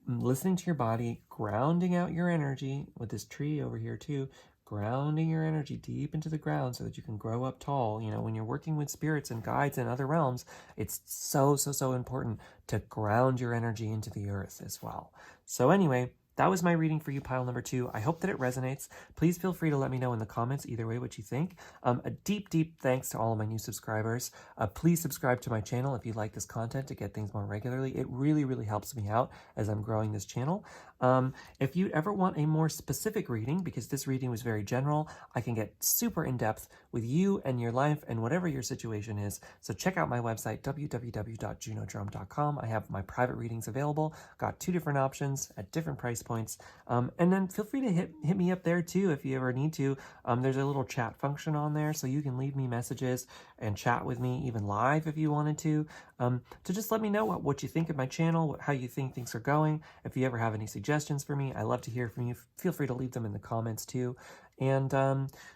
listening to your body, grounding out your energy with this tree over here too, grounding your energy deep into the ground so that you can grow up tall. You know, when you're working with spirits and guides in other realms, it's so important to ground your energy into the earth as well. So anyway, that was my reading for you, pile number 2. I hope that it resonates. Please feel free to let me know in the comments either way what you think. A deep thanks to all of my new subscribers. Please subscribe to my channel if you like this content to get things more regularly. It really helps me out as I'm growing this channel. If you ever want a more specific reading, because this reading was very general, I can get super in-depth with you and your life and whatever your situation is. So check out my website, www.junodrome.com. I have my private readings available. Got 2 different options at different price points. And then feel free to hit me up there too if you ever need to. There's a little chat function on there, so you can leave me messages and chat with me even live if you wanted to just let me know what you think of my channel, how you think things are going. If you ever have any suggestions for me, I love to hear from you. Feel free to leave them in the comments too. And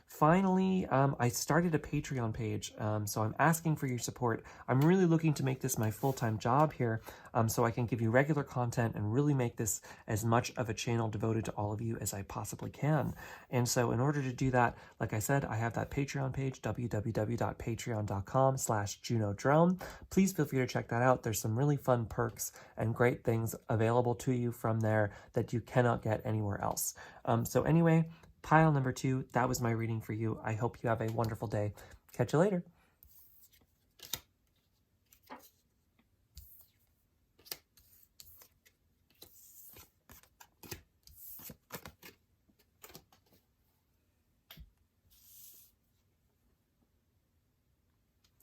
finally, I started a Patreon page, so I'm asking for your support. I'm really looking to make this my full-time job here, so I can give you regular content and really make this as much of a channel devoted to all of you as I possibly can. And so in order to do that, like I said, I have that Patreon page, www.patreon.com/JunoDrome. Please feel free to check that out. There's some really fun perks and great things available to you from there that you cannot get anywhere else. So anyway, pile number 2, that was my reading for you. I hope you have a wonderful day. Catch you later.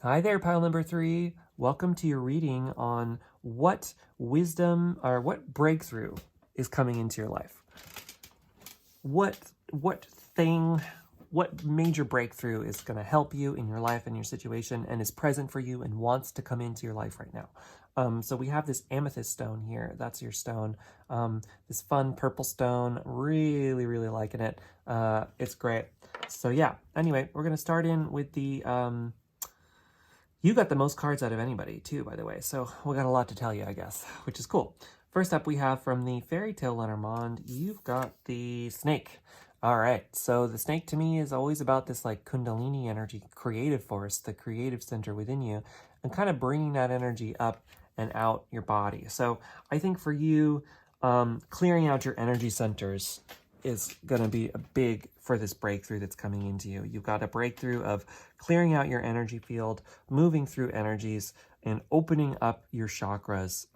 Hi there, pile number 3. Welcome to your reading on what wisdom or what breakthrough is coming into your life. What major breakthrough is going to help you in your life and your situation and is present for you and wants to come into your life right now. So we have this amethyst stone here. That's your stone. This fun purple stone. Really liking it. It's great. So yeah, anyway, we're going to start in with the... You got the most cards out of anybody too, by the way. So we got a lot to tell you, I guess, which is cool. First up, we have from the Fairytale Lenormand, you've got the snake. All right, so the snake to me is always about this like Kundalini energy, creative force, the creative center within you, and kind of bringing that energy up and out your body. So I think for you, clearing out your energy centers is going to be a big for this breakthrough that's coming into you. You've got a breakthrough of clearing out your energy field, moving through energies, and opening up your chakras,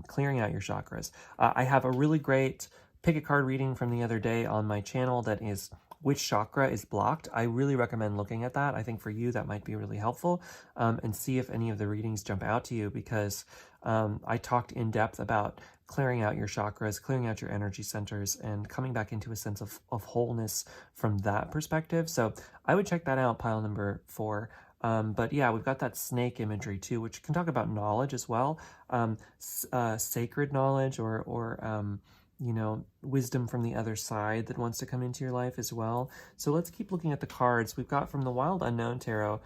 clearing out your chakras. I have a really great pick a card reading from the other day on my channel that is which chakra is blocked, I really recommend looking at that. I think for you that might be really helpful, and see if any of the readings jump out to you, because I talked in depth about clearing out your chakras, clearing out your energy centers, and coming back into a sense of wholeness from that perspective. So I would check that out, pile number 4. But yeah, we've got that snake imagery too, which can talk about knowledge as well, sacred knowledge, or wisdom from the other side that wants to come into your life as well. So let's keep looking at the cards. We've got from the Wild Unknown Tarot,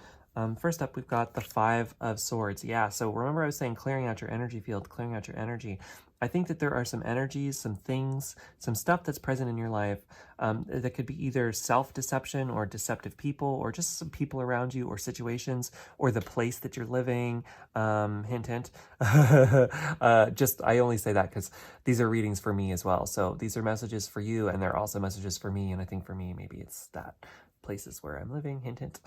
first up, we've got the 5 of Swords. Yeah, so remember I was saying clearing out your energy field, clearing out your energy. I think that there are some energies, some things, some stuff that's present in your life that could be either self-deception or deceptive people, or just some people around you or situations or the place that you're living. Hint, hint. I only say that because these are readings for me as well. So these are messages for you, and they're also messages for me. And I think for me, maybe it's that places where I'm living. Hint, hint.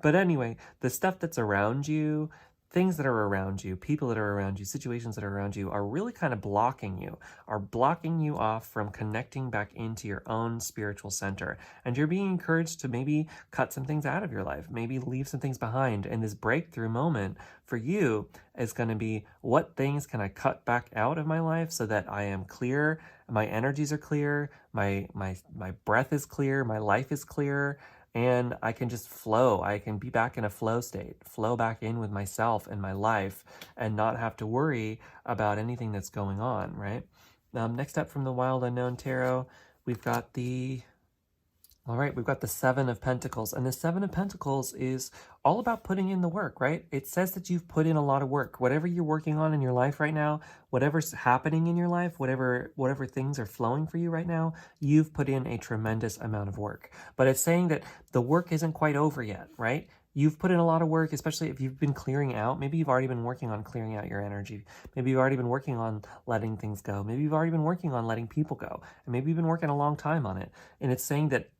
But anyway, the stuff that's around you, things that are around you, people that are around you, situations that are around you are really kind of blocking you off from connecting back into your own spiritual center. And you're being encouraged to maybe cut some things out of your life, maybe leave some things behind. And this breakthrough moment for you is going to be, what things can I cut back out of my life so that I am clear, my energies are clear, my breath is clear, my life is clear, and I can just flow. I can be back in a flow state, flow back in with myself and my life, and not have to worry about anything that's going on, right? Next up from the Wild Unknown Tarot, we've got the 7 of Pentacles. And the 7 of Pentacles is all about putting in the work, right? It says that you've put in a lot of work. Whatever you're working on in your life right now, whatever's happening in your life, whatever things are flowing for you right now, you've put in a tremendous amount of work. But it's saying that the work isn't quite over yet, right? You've put in a lot of work, especially if you've been clearing out. Maybe you've already been working on clearing out your energy. Maybe you've already been working on letting things go. Maybe you've already been working on letting people go. And maybe you've been working a long time on it. And it's saying that,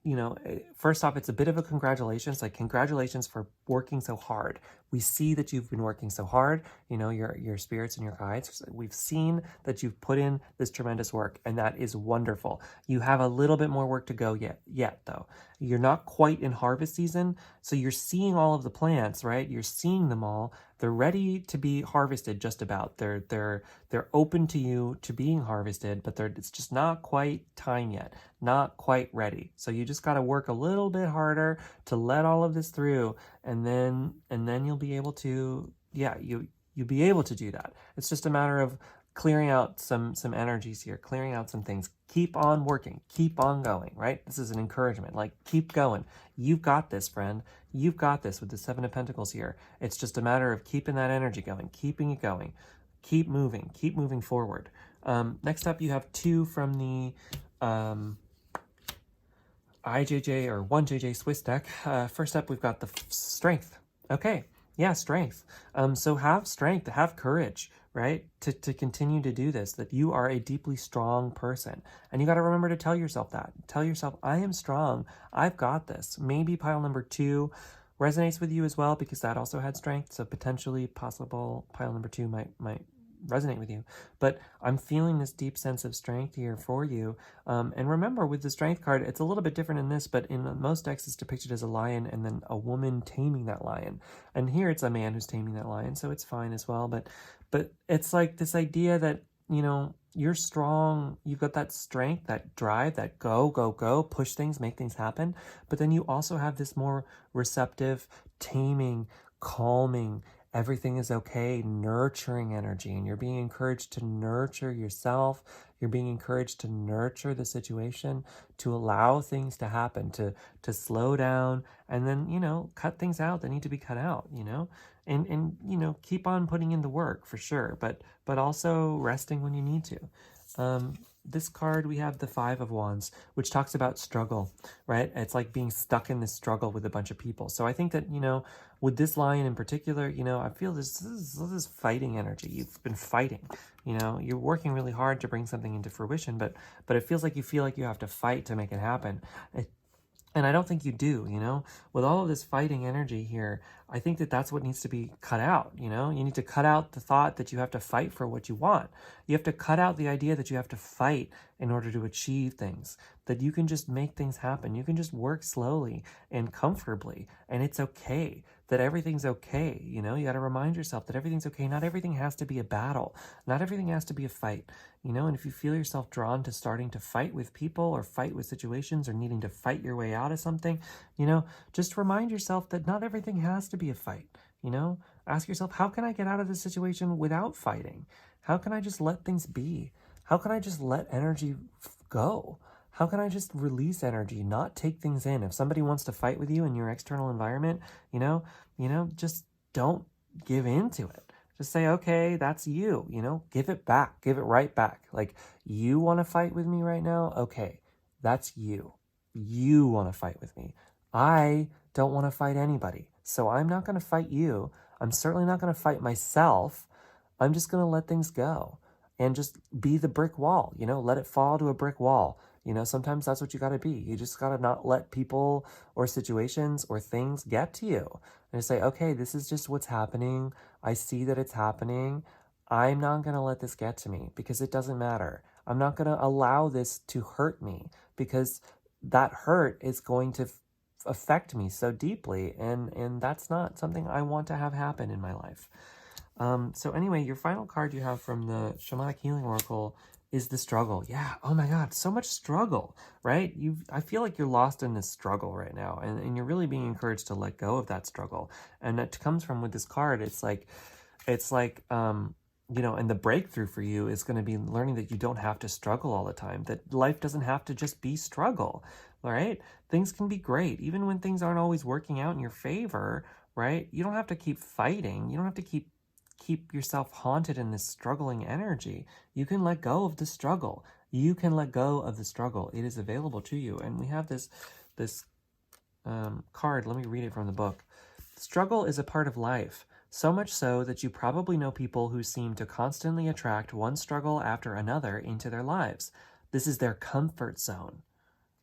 first off, it's a bit of a congratulations, like congratulations for working so hard. We see that you've been working so hard, your spirits and your guides. We've seen that you've put in this tremendous work, and that is wonderful. You have a little bit more work to go yet though. You're not quite in harvest season, so you're seeing all of the plants, right? You're seeing them all. They're ready to be harvested just about. They're open to you to being harvested, but it's just not quite time yet, not quite ready. So you just got to work a little bit harder to let all of this through, and then you'll be able to, you'll be able to do that. It's just a matter of clearing out some energies here, clearing out some things. Keep on working, keep on going, right? This is an encouragement, like keep going. You've got this, friend. You've got this with the 7 of Pentacles here. It's just a matter of keeping that energy going, keeping it going. Keep moving forward. Next up, you have 2 from the IJJ or 1JJ Swiss deck. First up, we've got the Strength. Okay, yeah, strength. So have strength, have courage, right? To continue to do this, that you are a deeply strong person. And you got to remember to tell yourself that. Tell yourself, I am strong. I've got this. Maybe pile number 2 resonates with you as well, because that also had strength. So potentially possible pile number 2 might resonate with you. But I'm feeling this deep sense of strength here for you. And remember, with the Strength card, it's a little bit different in this, but in most decks it's depicted as a lion and then a woman taming that lion. And here it's a man who's taming that lion, so it's fine as well. But it's like this idea that, you're strong, you've got that strength, that drive, that go, push things, make things happen. But then you also have this more receptive, taming, calming, everything is okay, nurturing energy. And you're being encouraged to nurture yourself. You're being encouraged to nurture the situation, to allow things to happen, to slow down, and then, cut things out that need to be cut out, and keep on putting in the work for sure, but also resting when you need to. This card, we have the 5 of Wands, which talks about struggle, right? It's like being stuck in this struggle with a bunch of people. So I think that, with this lion in particular, I feel this is fighting energy. You've been fighting, you're working really hard to bring something into fruition, but it feels like you have to fight to make it happen. And I don't think you do, with all of this fighting energy here. I think that that's what needs to be cut out. You need to cut out the thought that you have to fight for what you want. You have to cut out the idea that you have to fight in order to achieve things, that you can just make things happen. You can just work slowly and comfortably, and it's okay, that everything's okay. You know, you got to remind yourself that everything's okay. Not everything has to be a battle. Not everything has to be a fight, you know, and if you feel yourself drawn to starting to fight with people or fight with situations or needing to fight your way out of something, you know, just remind yourself that not everything has to be a fight, you know? Ask yourself, how can I get out of this situation without fighting? How can I just let things be? How can I just let energy go? How can I just release energy, not take things in? If somebody wants to fight with you in your external environment, just don't give in to it. Just say, okay, that's you, give it back, give it right back. Like, you want to fight with me right now? Okay, that's you. You want to fight with me. I don't want to fight anybody. So I'm not going to fight you. I'm certainly not going to fight myself. I'm just going to let things go and just be the brick wall, let it fall to a brick wall. Sometimes that's what you got to be. You just got to not let people or situations or things get to you. And just say, okay, this is just what's happening. I see that it's happening. I'm not going to let this get to me because it doesn't matter. I'm not going to allow this to hurt me because that hurt is going to affect me so deeply. And that's not something I want to have happen in my life. So anyway, your final card you have from the Shamanic Healing Oracle is the struggle. Yeah. Oh my God. So much struggle, right? I feel like you're lost in this struggle right now, and you're really being encouraged to let go of that struggle. And that comes from with this card. It's like, and the breakthrough for you is going to be learning that you don't have to struggle all the time, that life doesn't have to just be struggle, right? Things can be great. Even when things aren't always working out in your favor, right? You don't have to keep fighting. You don't have to keep yourself haunted in this struggling energy. You can let go of the struggle. You can let go of the struggle. It is available to you. And we have this card. Let me read it from the book. Struggle is a part of life, so much so that you probably know people who seem to constantly attract one struggle after another into their lives. This is their comfort zone,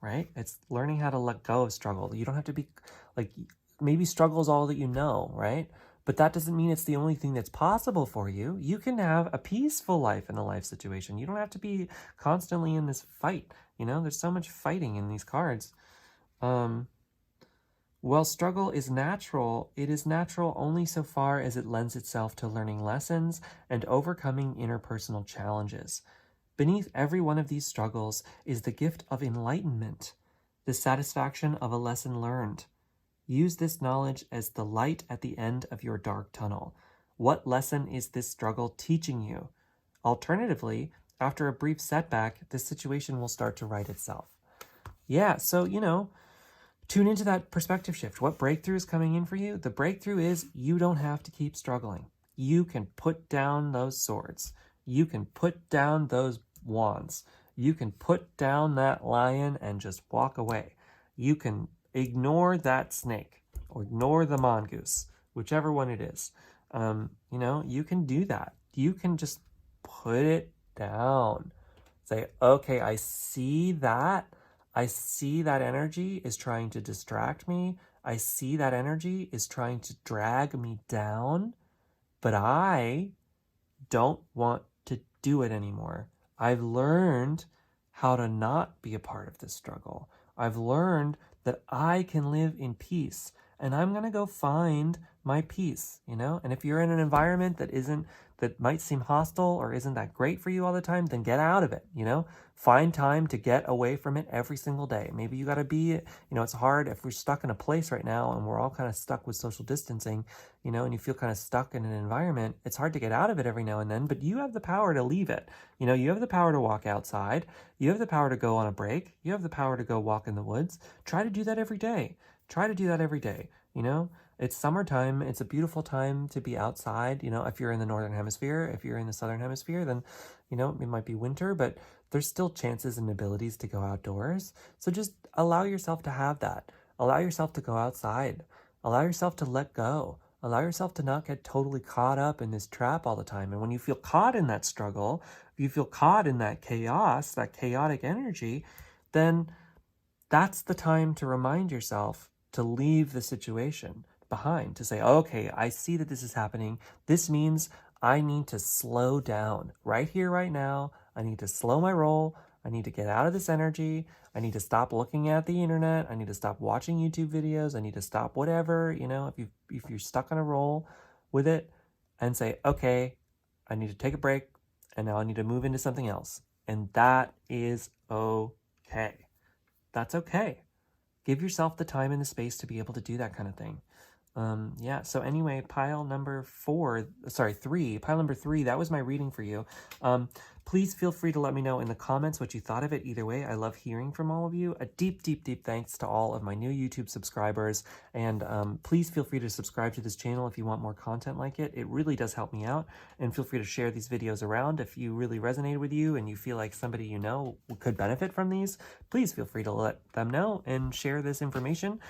right? It's learning how to let go of struggle. You don't have to be like, maybe struggle is all that you know, right? But that doesn't mean it's the only thing that's possible for you. You can have a peaceful life in a life situation. You don't have to be constantly in this fight. There's so much fighting in these cards. While struggle is natural, it is natural only so far as it lends itself to learning lessons and overcoming interpersonal challenges. Beneath every one of these struggles is the gift of enlightenment, the satisfaction of a lesson learned. Use this knowledge as the light at the end of your dark tunnel. What lesson is this struggle teaching you? Alternatively, after a brief setback, the situation will start to right itself. Yeah, so, tune into that perspective shift. What breakthrough is coming in for you? The breakthrough is you don't have to keep struggling. You can put down those swords. You can put down those wands. You can put down that lion and just walk away. You can ignore that snake or ignore the mongoose, whichever one it is. You can do that. You can just put it down. Say, okay, I see that. I see that energy is trying to distract me. I see that energy is trying to drag me down, but I don't want to do it anymore. I've learned how to not be a part of this struggle. I've learned that I can live in peace, and I'm going to go find my peace, And if you're in an environment that might seem hostile or isn't that great for you all the time, then get out of it, Find time to get away from it every single day. Maybe you got to be, it's hard if we're stuck in a place right now and we're all kind of stuck with social distancing, and you feel kind of stuck in an environment. It's hard to get out of it every now and then, but you have the power to leave it. You have the power to walk outside. You have the power to go on a break. You have the power to go walk in the woods. Try to do that every day. Try to do that every day. It's summertime. It's a beautiful time to be outside. If you're in the northern hemisphere, if you're in the southern hemisphere, then, it might be winter, but there's still chances and abilities to go outdoors. So just allow yourself to have that. Allow yourself to go outside. Allow yourself to let go. Allow yourself to not get totally caught up in this trap all the time. And when you feel caught in that struggle, if you feel caught in that chaos, that chaotic energy, then that's the time to remind yourself to leave the situation behind, to say, okay, I see that this is happening. This means I need to slow down right here, right now. I need to slow my roll. I need to get out of this energy. I need to stop looking at the internet. I need to stop watching YouTube videos. I need to stop whatever, you know, if you're stuck on a roll with it, and say, okay, I need to take a break, and now I need to move into something else. And that is okay. That's okay. Give yourself the time and the space to be able to do that kind of thing. Yeah, so anyway, pile number 3, that was my reading for you. Please feel free to let me know in the comments what you thought of it. Either way, I love hearing from all of you. A deep, deep, deep thanks to all of my new YouTube subscribers. And please feel free to subscribe to this channel if you want more content like it. It really does help me out. And feel free to share these videos around if you really resonate with you and you feel like somebody you know could benefit from these. Please feel free to let them know and share this information.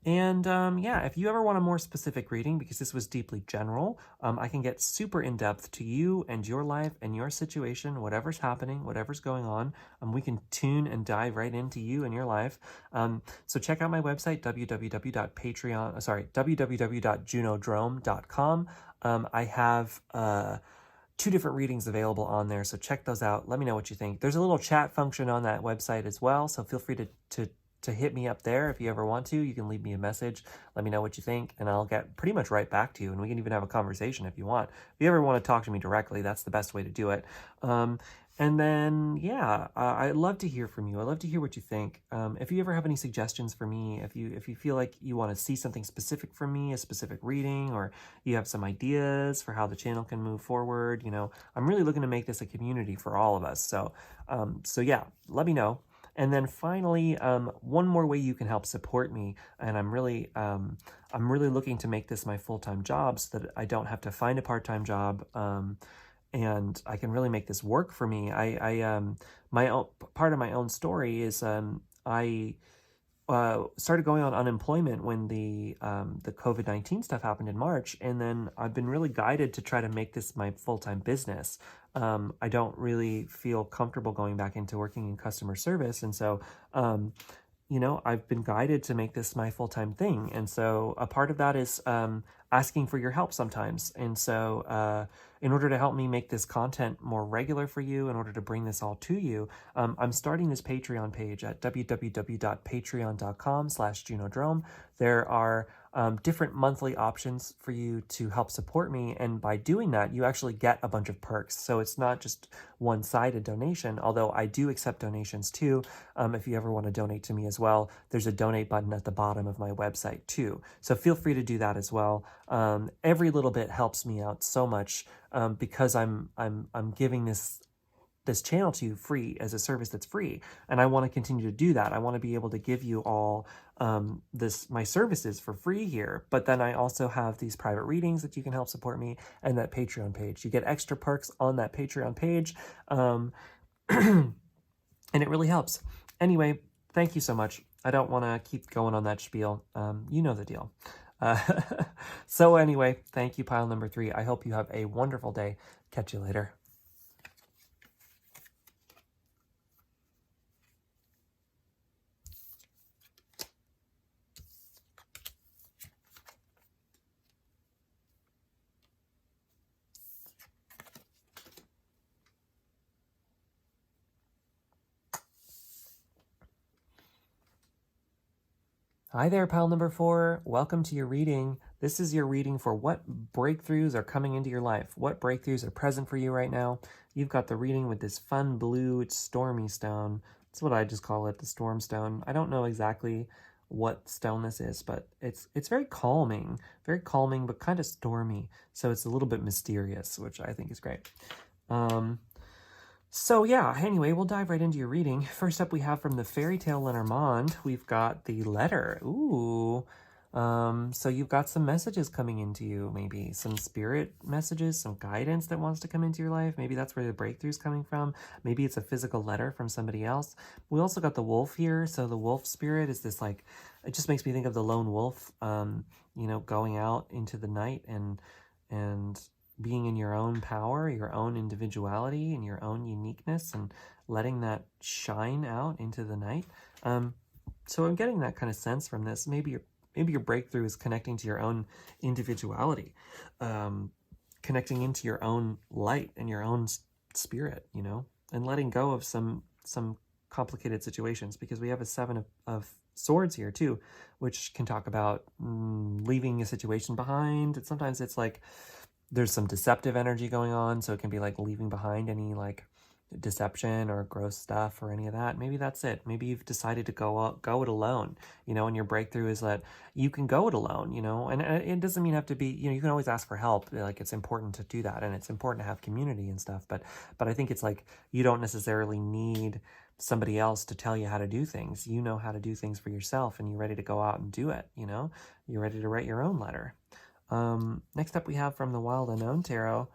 Yeah, if you ever want a more specific reading, because this was deeply general, I can get super in-depth to you and your life and your situation, whatever's happening, whatever's going on. We can tune and dive right into you and your life. So check out my website, www.junodrome.com. I have 2 different readings available on there, so check those out. Let me know what you think. There's a little chat function on that website as well, so feel free to hit me up there if you ever want to. You can leave me a message, let me know what you think, and I'll get pretty much right back to you, and we can even have a conversation if you want. If you ever want to talk to me directly, that's the best way to do it. And then, yeah, I'd love to hear from you. I'd love to hear what you think. If you ever have any suggestions for me, if you feel like you want to see something specific from me, a specific reading, or you have some ideas for how the channel can move forward, you know, I'm really looking to make this a community for all of us. So yeah, let me know. And then finally, one more way you can help support me, and I'm really looking to make this my full-time job so that I don't have to find a part-time job, and I can really make this work for me. My own part of my own story is I started going on unemployment when the COVID-19 stuff happened in March, and then I've been really guided to try to make this my full-time business. I don't really feel comfortable going back into working in customer service, and so you know, I've been guided to make this my full-time thing, and so a part of that is asking for your help sometimes. And so in order to help me make this content more regular for you, in order to bring this all to you, I'm starting this Patreon page at www.patreon.com/junodrome. There are different monthly options for you to help support me, and by doing that, you actually get a bunch of perks. So it's not just one-sided donation, although I do accept donations too. If you ever want to donate to me as well, there's a donate button at the bottom of my website too. So feel free to do that as well. Every little bit helps me out so much, because I'm giving this channel to you free as a service that's free, and I want to continue to do that. I want to be able to give you all my services for free here, but then I also have these private readings that you can help support me, and that Patreon page. You get extra perks on that Patreon page, and it really helps. Anyway, thank you so much. I don't want to keep going on that spiel. You know the deal. So anyway, thank you, pile number 3. I hope you have a wonderful day. Catch you later. Hi there, pile number 4. Welcome to your reading. This is your reading for what breakthroughs are coming into your life. What breakthroughs are present for you right now. You've got the reading with this fun blue stormy stone. That's what I just call it, the storm stone. I don't know exactly what stone this is, but it's very calming, but kind of stormy. So it's a little bit mysterious, which I think is great. So yeah, anyway, we'll dive right into your reading. First up, we have from the Fairytale Lenormand, we've got the letter. Ooh. So you've got some messages coming into you, maybe some spirit messages, some guidance that wants to come into your life. Maybe that's where the breakthrough's coming from. Maybe it's a physical letter from somebody else. We also got the wolf here. So the wolf spirit is this, like, it just makes me think of the lone wolf, you know, going out into the night and being in your own power, your own individuality, and your own uniqueness, and letting that shine out into the night. So I'm getting that kind of sense from this. Maybe your breakthrough is connecting to your own individuality, connecting into your own light and your own spirit, you know, letting go of some complicated situations, because we have a seven of swords here too, which can talk about leaving a situation behind. And sometimes it's like there's some deceptive energy going on, so it can be like leaving behind any like deception or gross stuff or any of that. Maybe that's it. Maybe you've decided to go it alone, and your breakthrough is that you can go it alone, and it doesn't mean you have to be, you can always ask for help. Like, it's important to do that, and it's important to have community and stuff, but I think it's like you don't necessarily need somebody else to tell you how to do things. You know how to do things for yourself, and you're ready to go out and do it. You're ready to write your own letter. Next up, we have from the Wild Unknown Tarot,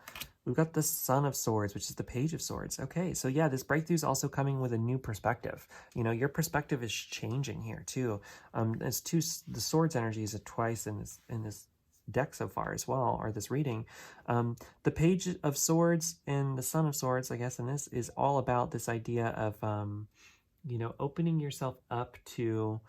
we've got the Son of Swords, which is the Page of Swords. Okay, so yeah, this breakthrough is also coming with a new perspective. Your perspective is changing here too. The Swords energy is twice in this deck so far as well, or this reading. The Page of Swords and the Son of Swords, I guess, in this is all about this idea of opening yourself up to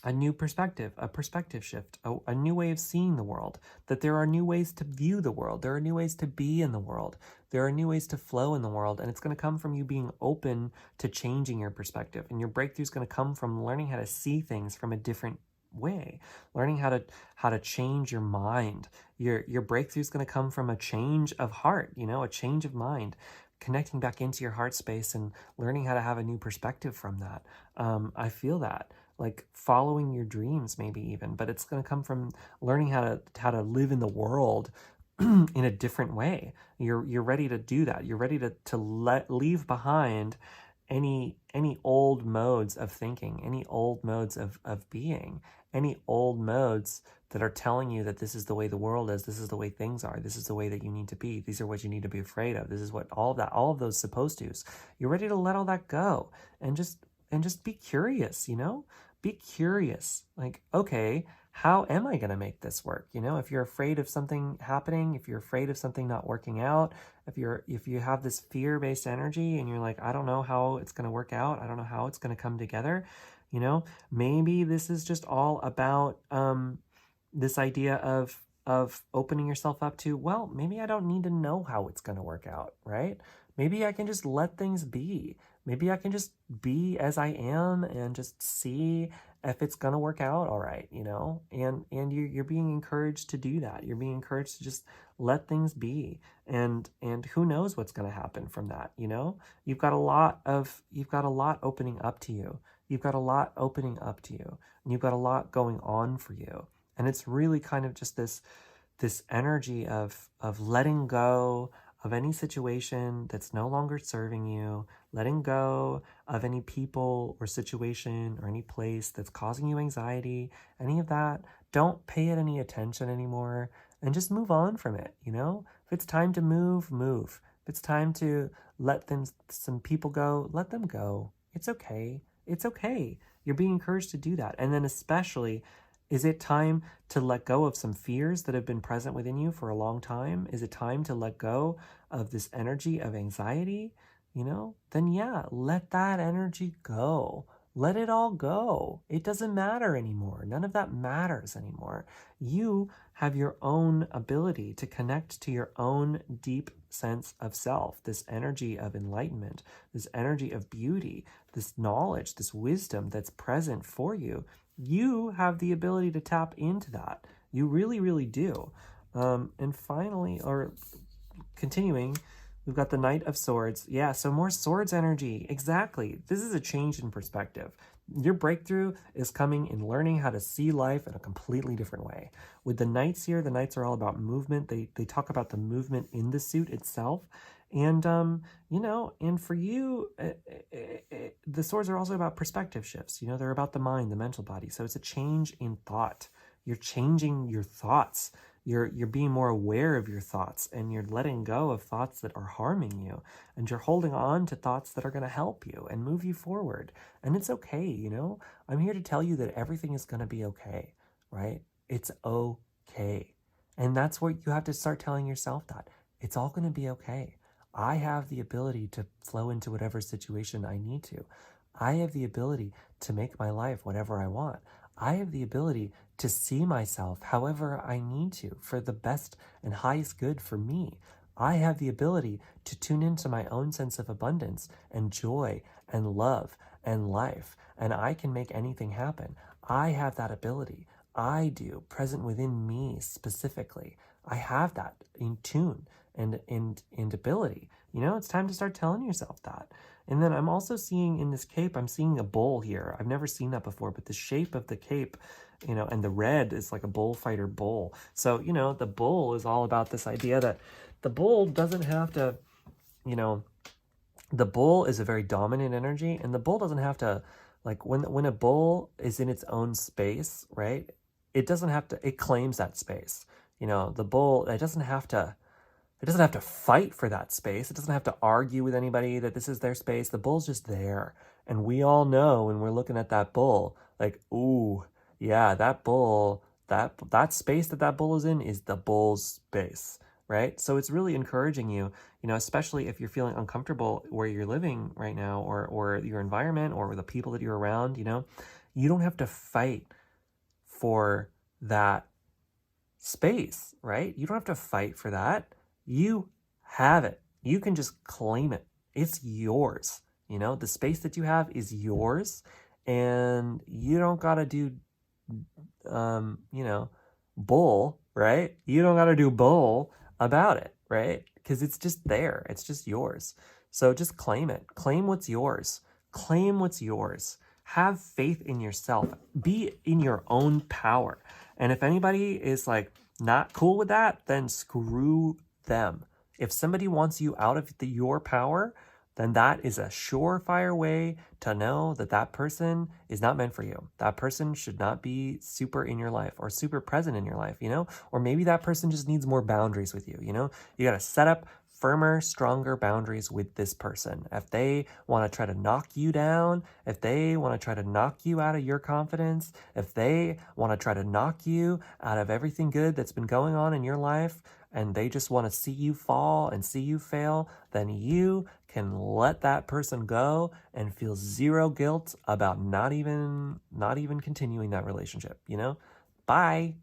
a new perspective, a perspective shift, a new way of seeing the world, that there are new ways to view the world. There are new ways to be in the world. There are new ways to flow in the world. And it's going to come from you being open to changing your perspective. And your breakthrough is going to come from learning how to see things from a different way, learning how to change your mind. Your breakthrough is going to come from a change of heart, a change of mind, connecting back into your heart space and learning how to have a new perspective from that. I feel that. Like following your dreams, maybe even, but it's going to come from learning how to live in the world in a different way. You're ready to do that. You're ready to leave behind any old modes of thinking, any old modes of being, any old modes that are telling you that this is the way the world is, this is the way things are, this is the way that you need to be, these are what you need to be afraid of, this is what all of those supposed to's. You're ready to let all that go and just be curious, Be curious. Like, okay, how am I going to make this work? If you're afraid of something happening, if you're afraid of something not working out, if you have this fear-based energy and you're like, I don't know how it's going to work out, I don't know how it's going to come together, maybe this is just all about this idea of opening yourself up to, well, maybe I don't need to know how it's going to work out, right? Maybe I can just let things be. Maybe I can just be as I am and just see if it's going to work out all right, and you're being encouraged to do that. You're being encouraged to just let things be. And who knows what's going to happen from that, You've got a lot opening up to you. You've got a lot opening up to you. And you've got a lot going on for you. And it's really kind of just this energy of letting go of any situation that's no longer serving you, letting go of any people or situation or any place that's causing you anxiety, any of that. Don't pay it any attention anymore and just move on from it, If it's time to move, move. If it's time to let some people go, let them go. It's okay. It's okay. You're being encouraged to do that. And then especially, is it time to let go of some fears that have been present within you for a long time? Is it time to let go of this energy of anxiety? Then yeah, let that energy go. Let it all go. It doesn't matter anymore. None of that matters anymore. You have your own ability to connect to your own deep sense of self, this energy of enlightenment, this energy of beauty, this knowledge, this wisdom that's present for you. You have the ability to tap into that. You really, really do. And finally, or continuing, we've got the Knight of Swords. Yeah, so more swords energy. Exactly. This is a change in perspective. Your breakthrough is coming in learning how to see life in a completely different way. With the Knights here, the Knights are all about movement. They talk about the movement in the suit itself. And, and for you, the swords are also about perspective shifts. They're about the mind, the mental body. So it's a change in thought. You're changing your thoughts. You're being more aware of your thoughts, and you're letting go of thoughts that are harming you, and you're holding on to thoughts that are going to help you and move you forward. And it's okay. I'm here to tell you that everything is going to be okay, right? It's okay. And that's what you have to start telling yourself, that it's all going to be okay. I have the ability to flow into whatever situation I need to. I have the ability to make my life whatever I want. I have the ability to see myself however I need to for the best and highest good for me. I have the ability to tune into my own sense of abundance and joy and love and life, and I can make anything happen. I have that ability. I do, present within me specifically. I have that in tune and ability. You know, it's time to start telling yourself that. And then I'm also seeing in this cape, I'm seeing a bull here. I've never seen that before, but the shape of the cape, you know, and the red is like a bullfighter bull. So, you know, the bull is all about this idea that the bull doesn't have to, you know, the bull is a very dominant energy, and the bull doesn't have to, like, when a bull is in its own space, right? It doesn't have to, it claims that space. You know, the bull, it doesn't have to fight for that space. It doesn't have to argue with anybody that this is their space. The bull's just there. And we all know when we're looking at that bull, like, ooh, yeah, that bull, that space that bull is in is the bull's space, right? So it's really encouraging you, you know, especially if you're feeling uncomfortable where you're living right now, or your environment, or the people that you're around, you know, you don't have to fight for that space, right? You don't have to fight for that. You have it. You can just claim it. It's yours. You know, the space that you have is yours, and you don't gotta do, you know, bull, right? You don't gotta do bull about it, right? Because it's just there. It's just yours. So just claim it. Claim what's yours. Claim what's yours. Have faith in yourself. Be in your own power. And if anybody is like not cool with that, then screw them. If somebody wants you out of your power, then that is a surefire way to know that that person is not meant for you. That person should not be super in your life or super present in your life, you know? Or maybe that person just needs more boundaries with you, you know? You got to set up firmer, stronger boundaries with this person. If they want to try to knock you down, if they want to try to knock you out of your confidence, if they want to try to knock you out of everything good that's been going on in your life, and they just want to see you fall and see you fail, then you can let that person go and feel zero guilt about not even continuing that relationship, you know? Bye.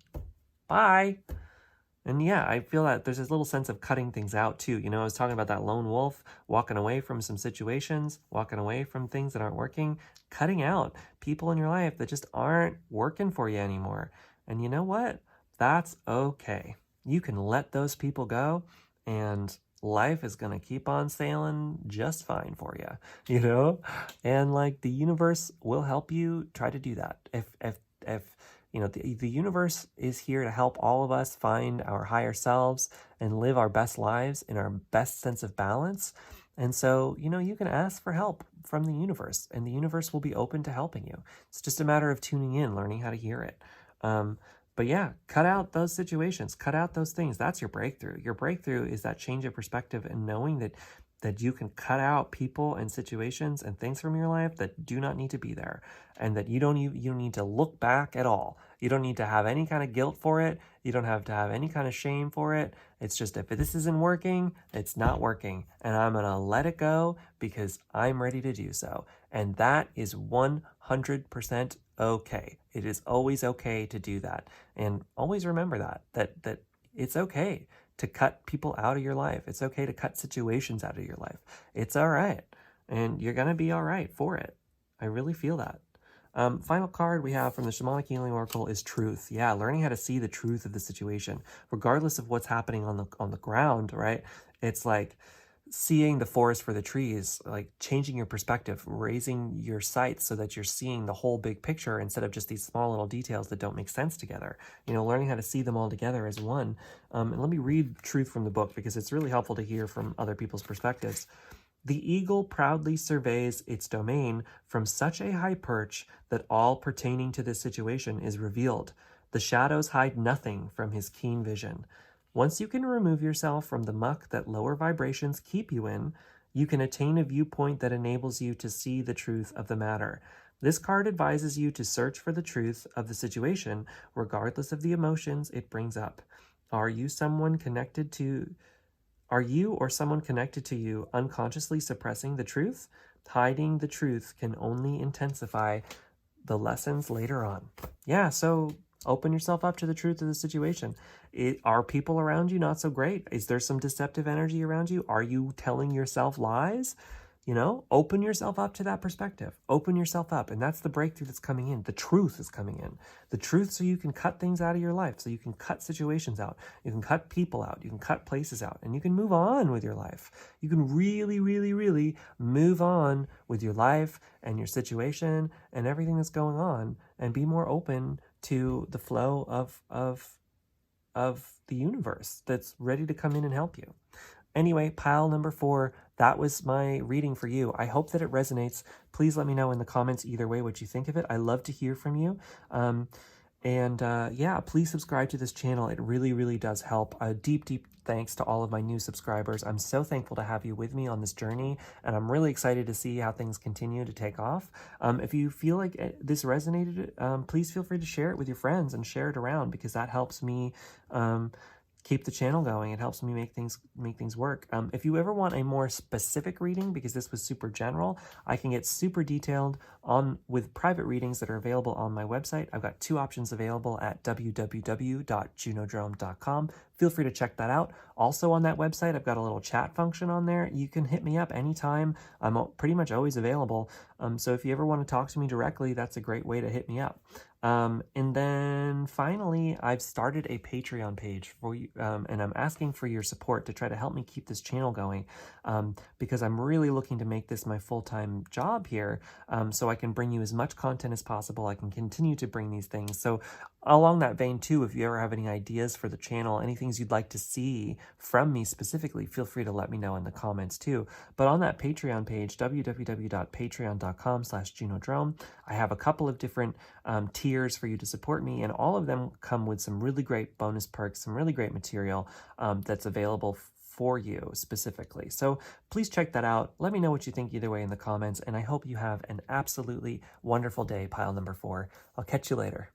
And yeah, I feel that there's this little sense of cutting things out too. You know, I was talking about that lone wolf walking away from some situations, walking away from things that aren't working, cutting out people in your life that just aren't working for you anymore. And you know what? That's okay. You can let those people go, and life is going to keep on sailing just fine for you, you know? And like the universe will help you try to do that. If you know, the universe is here to help all of us find our higher selves and live our best lives in our best sense of balance. And so, you know, you can ask for help from the universe, and the universe will be open to helping you. It's just a matter of tuning in, learning how to hear it. But yeah, cut out those situations, cut out those things. That's your breakthrough. Your breakthrough is that change of perspective and knowing that you can cut out people and situations and things from your life that do not need to be there, and that you don't need to look back at all. You don't need to have any kind of guilt for it. You don't have to have any kind of shame for it. It's just, if this isn't working, it's not working, and I'm going to let it go because I'm ready to do so. And that is 100% okay. It is always okay to do that. And always remember that it's okay to cut people out of your life. It's okay to cut situations out of your life. It's all right. And you're going to be all right for it. I really feel that. Final card we have from the Shamanic Healing Oracle is truth. Yeah, learning how to see the truth of the situation, regardless of what's happening on the ground, right? It's like seeing the forest for the trees, like changing your perspective, raising your sights so that you're seeing the whole big picture instead of just these small little details that don't make sense together. You know, learning how to see them all together as one. And let me read truth from the book because it's really helpful to hear from other people's perspectives. The eagle proudly surveys its domain from such a high perch that all pertaining to this situation is revealed. The shadows hide nothing from his keen vision. Once you can remove yourself from the muck that lower vibrations keep you in, you can attain a viewpoint that enables you to see the truth of the matter. This card advises you to search for the truth of the situation, regardless of the emotions it brings up. Are you or someone connected to you unconsciously suppressing the truth? Hiding the truth can only intensify the lessons later on. Yeah, so Open yourself up to the truth of the situation. Are people around you not so great? Is there some deceptive energy around you? Are you telling yourself lies? You know, open yourself up to that perspective. Open yourself up. And that's the breakthrough that's coming in. The truth is coming in. The truth, so you can cut things out of your life. So you can cut situations out. You can cut people out. You can cut places out. And you can move on with your life. You can really, really, really move on with your life and your situation and everything that's going on, and be more open to the flow of the universe that's ready to come in and help you. Anyway, pile number 4, that was my reading for you. I hope that it resonates. Please let me know in the comments either way what you think of it. I love to hear from you. Yeah, please subscribe to this channel. It really, really does help. A deep, deep thanks to all of my new subscribers. I'm so thankful to have you with me on this journey, and I'm really excited to see how things continue to take off. If you feel like this resonated, please feel free to share it with your friends and share it around, because that helps me keep the channel going. It helps me make things work. If you ever want a more specific reading, because this was super general, I can get super detailed with private readings that are available on my website. I've got 2 options available at www.junodrome.com. Feel free to check that out. Also on that website, I've got a little chat function on there. You can hit me up anytime. I'm pretty much always available. So if you ever want to talk to me directly, that's a great way to hit me up. And then finally, I've started a Patreon page for you, and I'm asking for your support to try to help me keep this channel going, because I'm really looking to make this my full-time job here, so I can bring you as much content as possible. I can continue to bring these things. So along that vein too, if you ever have any ideas for the channel, any things you'd like to see from me specifically, feel free to let me know in the comments too. But on that Patreon page, www.patreon.com/junodrome, I have a couple of different tiers for you to support me, and all of them come with some really great bonus perks, some really great material that's available for you specifically. So please check that out. Let me know what you think either way in the comments, and I hope you have an absolutely wonderful day, pile number 4. I'll catch you later.